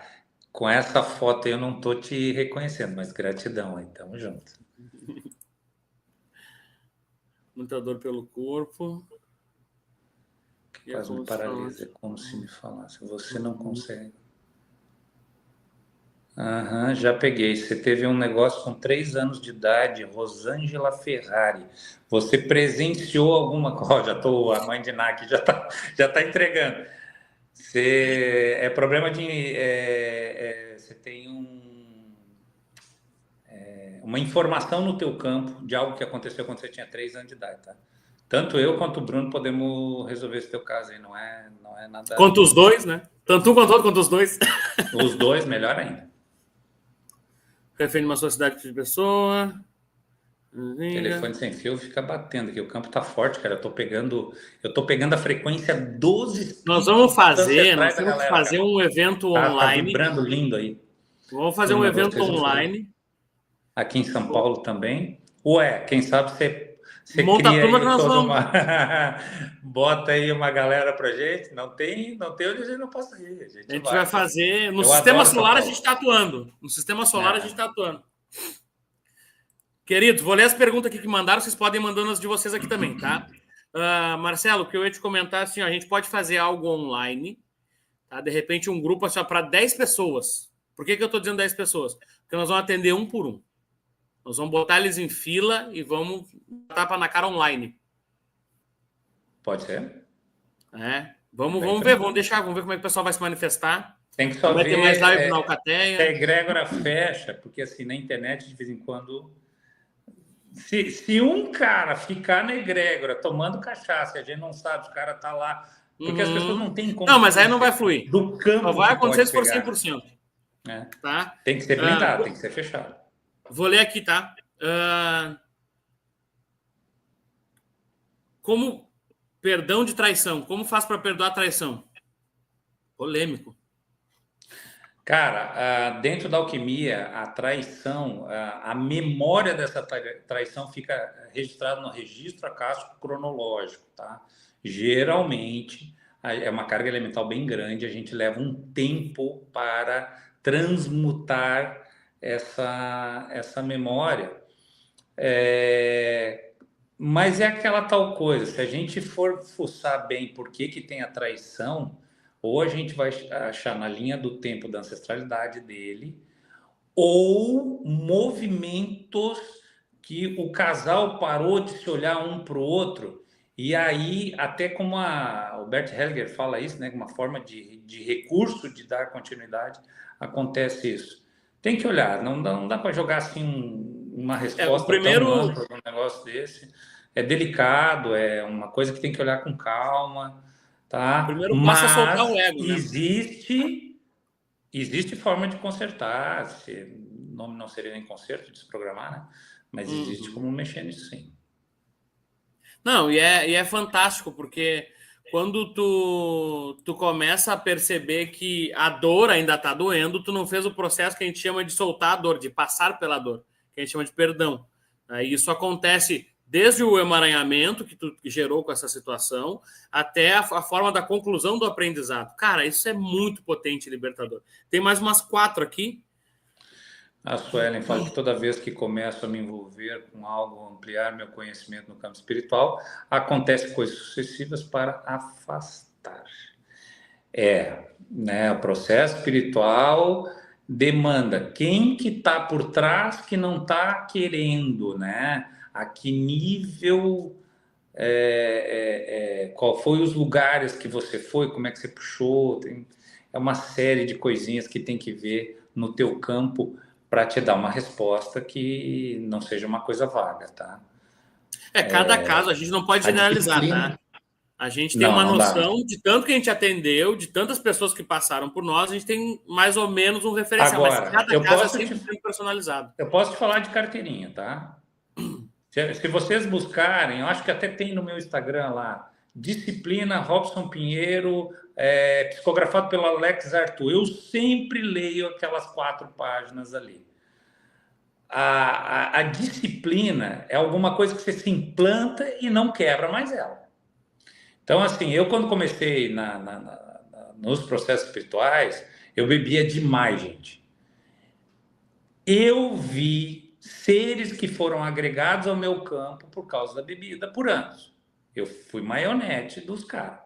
Com essa foto eu não tô te reconhecendo, mas gratidão aí, tamo junto. Muita dor pelo corpo. Quase me paralisa, é como se me falasse. Você não consegue. Já peguei. Você teve um negócio com 3 anos de idade, Rosângela Ferrari. Você presenciou alguma coisa? A mãe de Ná aqui já tá entregando. É problema de... você tem uma informação no teu campo de algo que aconteceu quando você tinha 3 anos de idade, tá? Tanto eu quanto o Bruno podemos resolver esse teu caso aí, não é nada... Quanto os dois, né? Tanto um quanto o outro, quanto os dois. Os dois, melhor ainda. Refém uma sociedade de pessoa. Telefone sem fio fica batendo aqui. O campo tá forte, cara. Eu tô pegando a frequência 12. Nós vamos fazer um evento online. Tá vibrando lindo aí. Vamos fazer um evento online. Aqui em São Paulo também. Ué, quem sabe Você Monta a cria turma que aí nós toda vamos. uma... Bota aí uma galera pra gente. Não tem onde a gente não possa ir. A A gente gente vai vai. fazer. No Eu sistema adoro São solar a Paulo. gente está atuando. No sistema solar a gente É. está atuando. Queridos, vou ler as perguntas aqui que mandaram. Vocês podem mandando as de vocês aqui também, tá? Marcelo, o que eu ia te comentar assim, ó, a gente pode fazer algo online, tá? De repente, um grupo só para 10 pessoas. Por que eu estou dizendo 10 pessoas? Porque nós vamos atender um por um. Nós vamos botar eles em fila e vamos tapa na cara online. Pode ser? Vamos ver, vamos ver como é que o pessoal vai se manifestar. Tem que só Vai ter mais ver live na se a Alcateia. egrégora fecha, porque assim, na internet, de vez em quando. Se um cara ficar na egrégora tomando cachaça, a gente não sabe, o cara tá lá. Porque as pessoas não têm Não, mas aí não vai consciência fluir. do Só campo vai que acontecer pode se for pegar. 100%. Né? Tá? Tem que ser blindado, tem que ser fechado. Vou ler aqui, tá? Como perdão de traição. Como faz para perdoar a traição? Polêmico. Cara, dentro da alquimia, a traição, a memória dessa traição fica registrada no registro acástico cronológico, tá? Geralmente, é uma carga elemental bem grande, a gente leva um tempo para transmutar essa memória. Mas é aquela tal coisa, se a gente for fuçar bem por que tem a traição, ou a gente vai achar na linha do tempo da ancestralidade dele, ou movimentos que o casal parou de se olhar um para o outro, e aí, até como o Bert Hellinger fala isso, né, uma forma de recurso de dar continuidade, acontece isso. Tem que olhar, não dá para jogar assim uma resposta tão ampla de um negócio desse. É delicado, é uma coisa que tem que olhar com calma. Tá? Primeiro passo é soltar o ego, né? Existe forma de consertar, o nome não seria nem conserto, desprogramar, né? Mas existe como mexer nisso, sim. Não, e é fantástico, porque quando tu começa a perceber que a dor ainda tá doendo, tu não fez o processo que a gente chama de soltar a dor, de passar pela dor, que a gente chama de perdão. Aí isso acontece desde o emaranhamento que tu gerou com essa situação, até a forma da conclusão do aprendizado. Cara, isso é muito potente e libertador. Tem mais umas 4 aqui. A Suelen fala que toda vez que começo a me envolver com algo, ampliar meu conhecimento no campo espiritual, acontecem coisas sucessivas para afastar. Né? O processo espiritual demanda quem que está por trás que não está querendo, né? A que nível, qual foi os lugares que você foi, como é que você puxou, é uma série de coisinhas que tem que ver no teu campo para te dar uma resposta que não seja uma coisa vaga, tá? Cada caso, a gente não pode generalizar, tá? A gente tem uma noção de tanto que a gente atendeu, de tantas pessoas que passaram por nós, a gente tem mais ou menos um referencial, agora, mas cada caso é 100% personalizado. Eu posso te falar de carteirinha, tá? Se vocês buscarem, eu acho que até tem no meu Instagram lá, Disciplina Robson Pinheiro, psicografado pelo Alex Arthur. Eu sempre leio aquelas 4 páginas ali. A disciplina é alguma coisa que você se implanta e não quebra mais ela. Então, assim, eu quando comecei nos processos espirituais, eu bebia demais, gente. Eu vi seres que foram agregados ao meu campo por causa da bebida por anos. Eu fui maionete dos caras.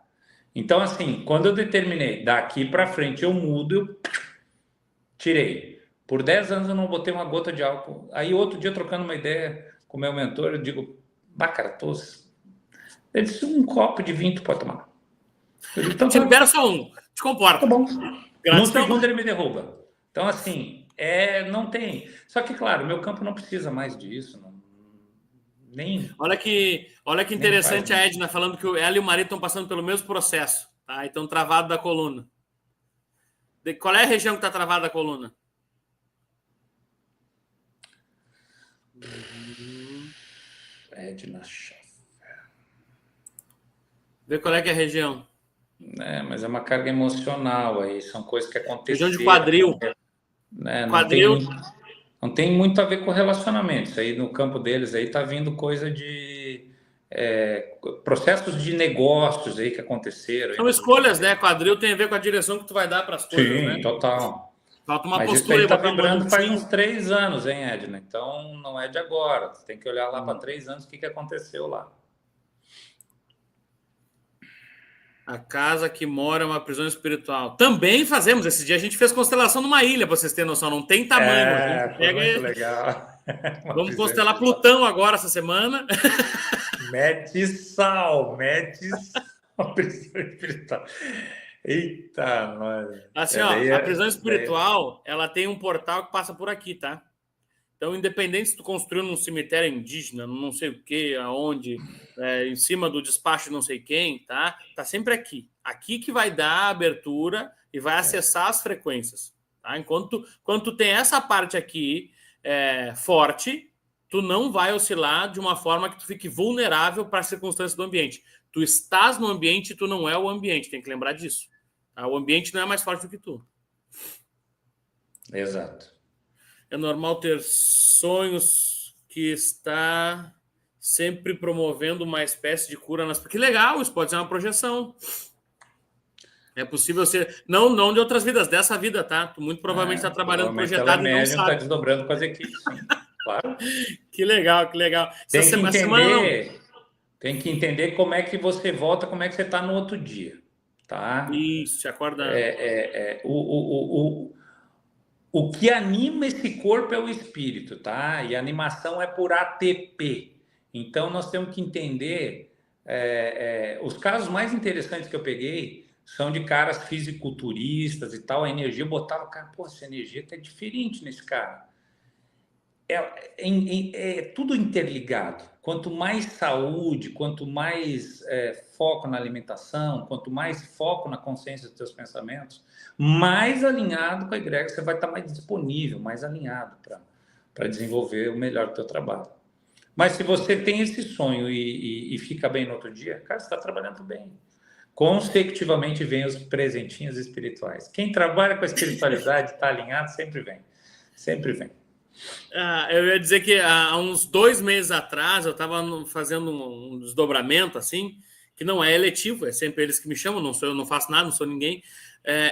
Então, assim, quando eu determinei daqui para frente eu mudo, eu tirei. Por 10 anos eu não botei uma gota de álcool. Aí outro dia, trocando uma ideia com o meu mentor, eu digo, cara, ele disse, um copo de vinho tu pode tomar. Eu digo, então, te libera só um, te comporta. Tá bom. Gratidão. No segundo ele me derruba. Então, assim, não tem. Só que, claro, meu campo não precisa mais disso. Nem. Olha que interessante a Edna falando que ela e o marido estão passando pelo mesmo processo, tá? E estão travados da coluna. Qual é a região que está travada da coluna? Edna. Vê qual é que é a região. Mas é uma carga emocional aí, são coisas que aconteceram. Região de quadril. Né? Quadril. Não tem muito a ver com relacionamento. Isso aí no campo deles aí tá vindo coisa de processos de negócios aí que aconteceram. São escolhas, né? Quadril tem a ver com a direção que tu vai dar para as coisas, Sim, né? total. Falta uma Mas isso postura aí aí, está botar um vibrando faz montinho. uns 3 anos, hein, Edna? Então não é de agora. Você tem que olhar lá para 3 anos o que aconteceu lá. A casa que mora é uma prisão espiritual. Também fazemos. Esse dia a gente fez constelação numa ilha, para vocês terem noção. Não tem tamanho. Foi muito legal. Vamos constelar Plutão agora, essa semana. Mete sal. Prisão espiritual. Eita, nós. Assim, ó, a prisão espiritual, ela tem um portal que passa por aqui, tá? Então, independente se tu construiu num cemitério indígena, não sei o que, aonde, em cima do despacho de não sei quem, tá? Tá sempre aqui. Aqui que vai dar a abertura e vai acessar as frequências. Tá? Quando tu tem essa parte aqui forte, tu não vai oscilar de uma forma que tu fique vulnerável para as circunstâncias do ambiente. Tu estás no ambiente e tu não é o ambiente. Tem que lembrar disso. Tá? O ambiente não é mais forte do que tu. Exato. É normal ter sonhos que está sempre promovendo uma espécie de cura nas... Que legal, isso pode ser uma projeção. É possível ser... Não de outras vidas, dessa vida, tá? Tu muito provavelmente está trabalhando projetado e não sabe. Está desdobrando com as equipes, sim. Claro. Que legal, que legal. Tem que entender como é que você volta, como é que você está no outro dia, tá? Isso, acorda. O que anima esse corpo é o espírito, tá? E a animação é por ATP. Então, nós temos que entender... os casos mais interessantes que eu peguei são de caras fisiculturistas e tal. A energia, eu botava, cara, pô, essa energia tá diferente nesse cara. É tudo interligado. Quanto mais saúde, quanto mais foco na alimentação, quanto mais foco na consciência dos teus pensamentos, mais alinhado com a egrégora, você vai estar mais disponível, mais alinhado para desenvolver o melhor do teu trabalho. Mas se você tem esse sonho e fica bem no outro dia, cara, você está trabalhando bem. Consecutivamente vem os presentinhos espirituais. Quem trabalha com a espiritualidade está alinhado, sempre vem. Sempre vem. Eu ia dizer que há uns 2 meses atrás eu estava fazendo um desdobramento assim, que não é eletivo, é sempre eles que me chamam, não sou eu, não faço nada, não sou ninguém.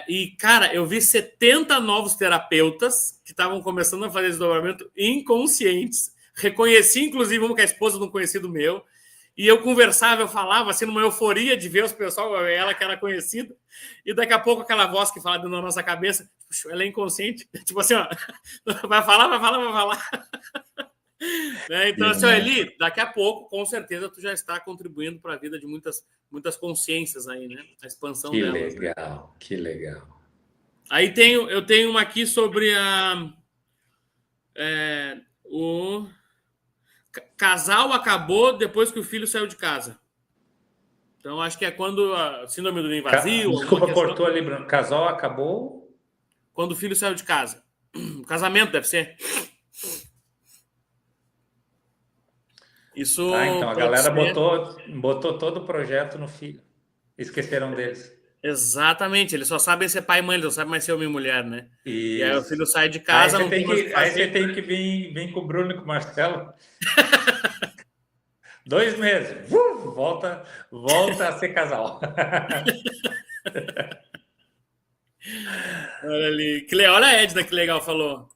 E, cara, eu vi 70 novos terapeutas que estavam começando a fazer desdobramento inconscientes. Reconheci, inclusive, uma que é a esposa de um conhecido meu. E eu conversava, eu falava, assim, numa euforia de ver os pessoal, ela que era conhecida, e daqui a pouco aquela voz que fala dentro da nossa cabeça, ela é inconsciente, tipo assim, ó, vai falar. Então, assim, Eli, daqui a pouco, com certeza, tu já está contribuindo para a vida de muitas consciências aí, né? A expansão delas. Que legal. Aí eu tenho uma aqui sobre o casal acabou depois que o filho saiu de casa. Então, acho que é quando a síndrome do ninho vazio... Desculpa, cortou ali, Bruno. Casal acabou... Quando o filho saiu de casa. Casamento, deve ser. Isso então a galera botou todo o projeto no filho. Esqueceram deles. Exatamente. Eles só sabem ser pai e mãe, eles não sabem mais ser homem e mulher, né? Isso. E aí o filho sai de casa... Aí você tem que vir com o Bruno e com o Marcelo... 2 meses, volta a ser casal. Olha ali, olha a Edna, que legal falou.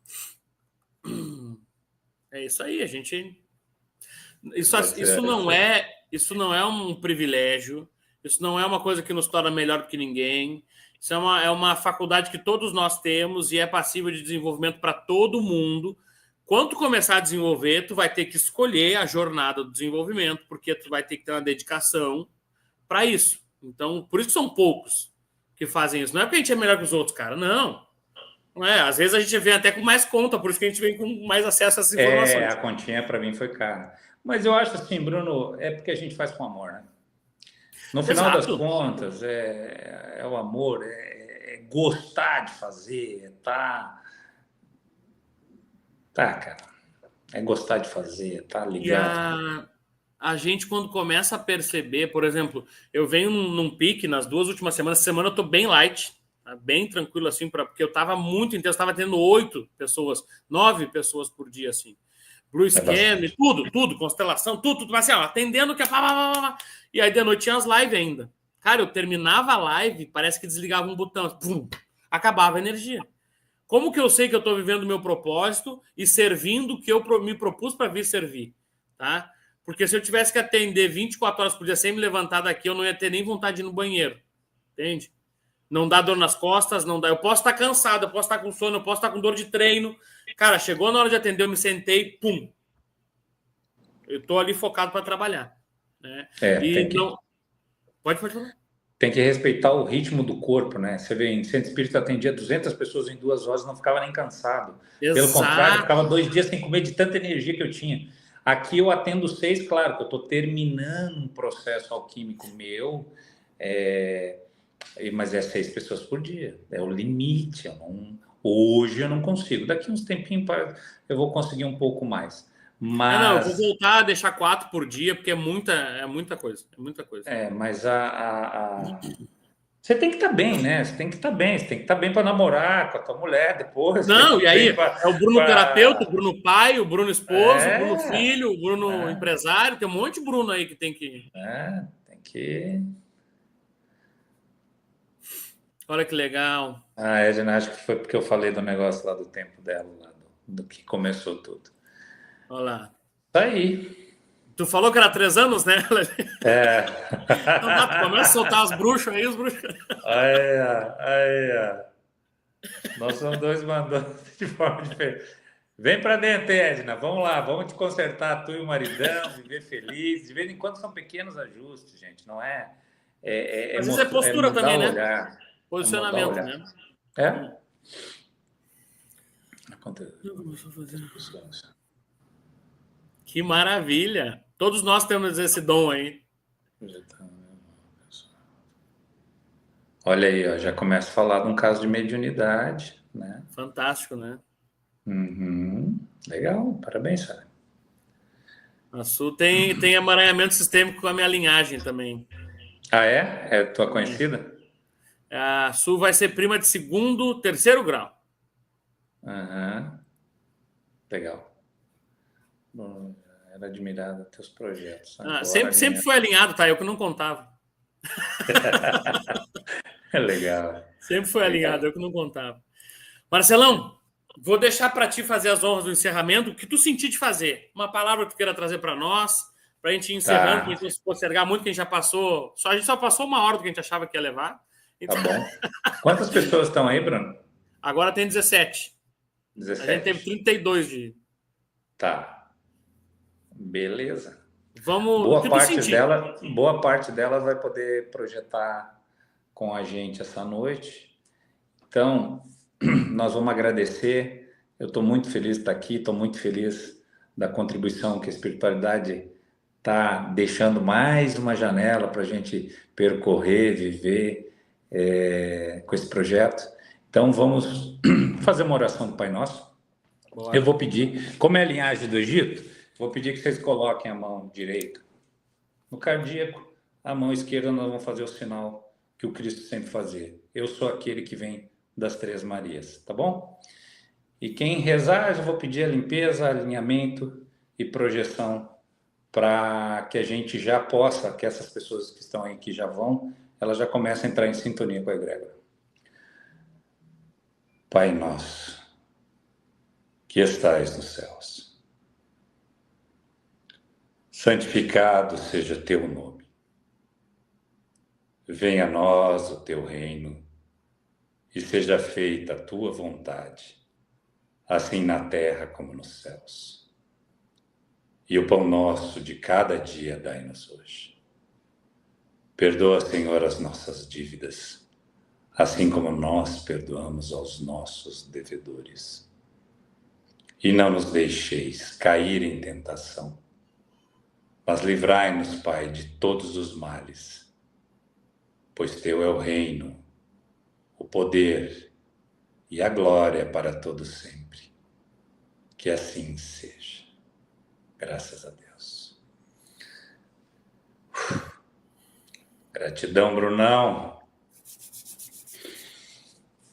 É isso aí, a gente. Isso não é um privilégio, isso não é uma coisa que nos torna melhor do que ninguém. Isso é uma faculdade que todos nós temos e é passível de desenvolvimento para todo mundo. Quando tu começar a desenvolver, tu vai ter que escolher a jornada do desenvolvimento, porque tu vai ter que ter uma dedicação para isso. Então, por isso que são poucos que fazem isso. Não é porque a gente é melhor que os outros, cara. Não é. Às vezes a gente vem até com mais conta, por isso que a gente vem com mais acesso a essas informações. A continha para mim foi cara. Mas eu acho assim, Bruno, é porque a gente faz com amor, né? No final das contas, é o amor, é gostar de fazer, Tá, cara. É gostar de fazer, tá ligado? E a gente, quando começa a perceber, por exemplo, eu venho num pique nas 2 últimas semanas. Essa semana eu tô bem light, tá? Bem tranquilo, assim, porque eu tava muito intenso, tava tendo 8 pessoas, 9 pessoas por dia, assim. Blue Scan, tudo, constelação, tudo, mas assim, ó, atendendo que e aí de noite tinha as lives ainda. Cara, eu terminava a live, parece que desligava um botão, pum, acabava a energia. Como que eu sei que eu estou vivendo o meu propósito e servindo o que eu me propus para vir servir, tá? Porque se eu tivesse que atender 24 horas por dia sem me levantar daqui, eu não ia ter nem vontade de ir no banheiro, entende? Não dá dor nas costas, não dá. Eu posso estar cansado, eu posso estar com sono, eu posso estar com dor de treino. Cara, chegou na hora de atender, eu me sentei, pum. Eu tô ali focado para trabalhar, né? E não... Pode falar. Tem que respeitar o ritmo do corpo, né? Você vê, em centro espírita atendia 200 pessoas em 2 horas, não ficava nem cansado. Exato. Pelo contrário, eu ficava 2 dias sem comer de tanta energia que eu tinha. Aqui eu atendo 6, claro, que eu estou terminando um processo alquímico meu, mas é 6 pessoas por dia. É o limite. Hoje eu não consigo. Daqui uns tempinhos eu vou conseguir um pouco mais. Mas... Não, eu vou voltar a deixar 4 por dia, porque é muita coisa. É muita coisa. Mas você tem que estar bem, né? Você tem que estar bem. Você tem que estar bem para namorar com a tua mulher depois. Não, e aí é o Bruno terapeuta, o Bruno pai, o Bruno esposo, o Bruno filho, o Bruno empresário. Tem um monte de Bruno aí que tem que... tem que... Olha que legal. Edna, acho que foi porque eu falei do negócio lá do tempo dela, lá do que começou tudo. Olha lá. Tá aí. Tu falou que era 3 anos, né? Então, começa a soltar os bruxos aí, os bruxos. Aí. Nós somos 2 mandantes de forma diferente. Vem pra dentro, Edna. Vamos lá, vamos te consertar, tu e o maridão, viver feliz. De vez em quando são pequenos ajustes, gente. Não é. Às vezes é postura também, né? Olhar, posicionamento, né? Que maravilha! Todos nós temos esse dom aí. Olha aí, ó, já começa a falar de um caso de mediunidade, né? Fantástico, né? Legal, parabéns, Sara. A Su tem emaranhamento sistêmico com a minha linhagem também. Ah, é? É tua conhecida? A Su vai ser prima de 2º, 3º grau. Legal. Bom, era admirada teus projetos. Sempre foi alinhado, tá? Eu que não contava. Legal. Sempre foi alinhado, eu que não contava. Marcelão, vou deixar para ti fazer as honras do encerramento. O que tu sentir de fazer? Uma palavra que tu queira trazer para nós, para a gente ir encerrando, para a gente não se postergar muito, que a gente já passou. A gente só passou 1 hora do que a gente achava que ia levar. Então... Tá bom. Quantas pessoas estão aí, Bruno? Agora tem 17. 17. A gente teve 32 de. Tá. Beleza. Vamos. Boa parte delas vai poder projetar com a gente essa noite. Então, nós vamos agradecer. Eu estou muito feliz de estar aqui, estou muito feliz da contribuição que a espiritualidade está deixando, mais uma janela para a gente percorrer, viver com esse projeto. Então, vamos fazer uma oração do Pai Nosso. Bora. Eu vou pedir, como é a linhagem do Egito, vou pedir que vocês coloquem a mão direita no cardíaco, a mão esquerda nós vamos fazer o sinal que o Cristo sempre fazia. Eu sou aquele que vem das 3 Marias, tá bom? E quem rezar, eu vou pedir a limpeza, alinhamento e projeção para que a gente já possa, que essas pessoas que estão aí, que já vão, elas já começam a entrar em sintonia com a egrégora. Pai nosso, que estais nos céus, santificado seja teu nome. Venha a nós o teu reino e seja feita a tua vontade, assim na terra como nos céus. E o pão nosso de cada dia dai-nos hoje. Perdoa, Senhor, as nossas dívidas, assim como nós perdoamos aos nossos devedores. E não nos deixeis cair em tentação, mas livrai-nos, Pai, de todos os males, pois teu é o reino, o poder e a glória para todo sempre. Que assim seja. Graças a Deus. Gratidão, Brunão.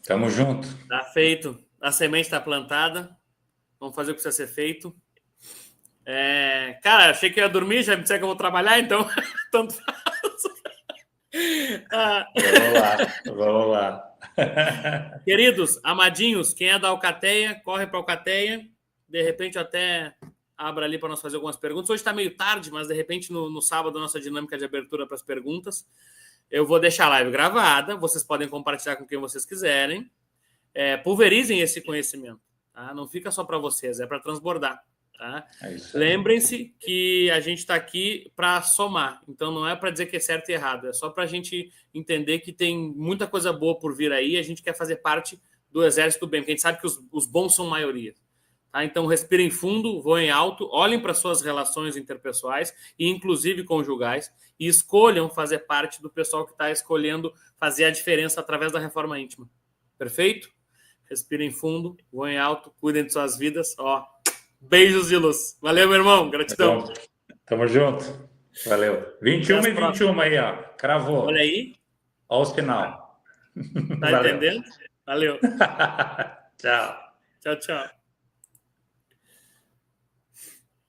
Tamo junto. Tá feito. A semente está plantada. Vamos fazer o que precisa ser feito. Cara, achei que eu ia dormir, já me disseram que eu vou trabalhar, então tanto faz. Vamos lá. Queridos, amadinhos, quem é da Alcateia, corre para a Alcateia. De repente, eu até abro ali para nós fazer algumas perguntas. Hoje está meio tarde, mas de repente, no sábado, nossa dinâmica de abertura para as perguntas. Eu vou deixar a live gravada, vocês podem compartilhar com quem vocês quiserem. Pulverizem esse conhecimento. Tá? Não fica só para vocês, é para transbordar. Tá? Lembrem-se que a gente está aqui para somar, então não é para dizer que é certo e errado, é só para a gente entender que tem muita coisa boa por vir aí, a gente quer fazer parte do exército do bem, porque a gente sabe que os bons são maioria. Tá? Então respirem fundo, voem alto, olhem para suas relações interpessoais e inclusive conjugais e escolham fazer parte do pessoal que está escolhendo fazer a diferença através da reforma íntima. Perfeito? Respirem fundo, voem alto, cuidem de suas vidas. Beijos de luz. Valeu, meu irmão. Gratidão. Tamo junto. Valeu. 21 e 21 aí, ó. Cravou. Olha aí. Olha o sinal. Tá entendendo? Valeu. Tchau. Tchau, tchau.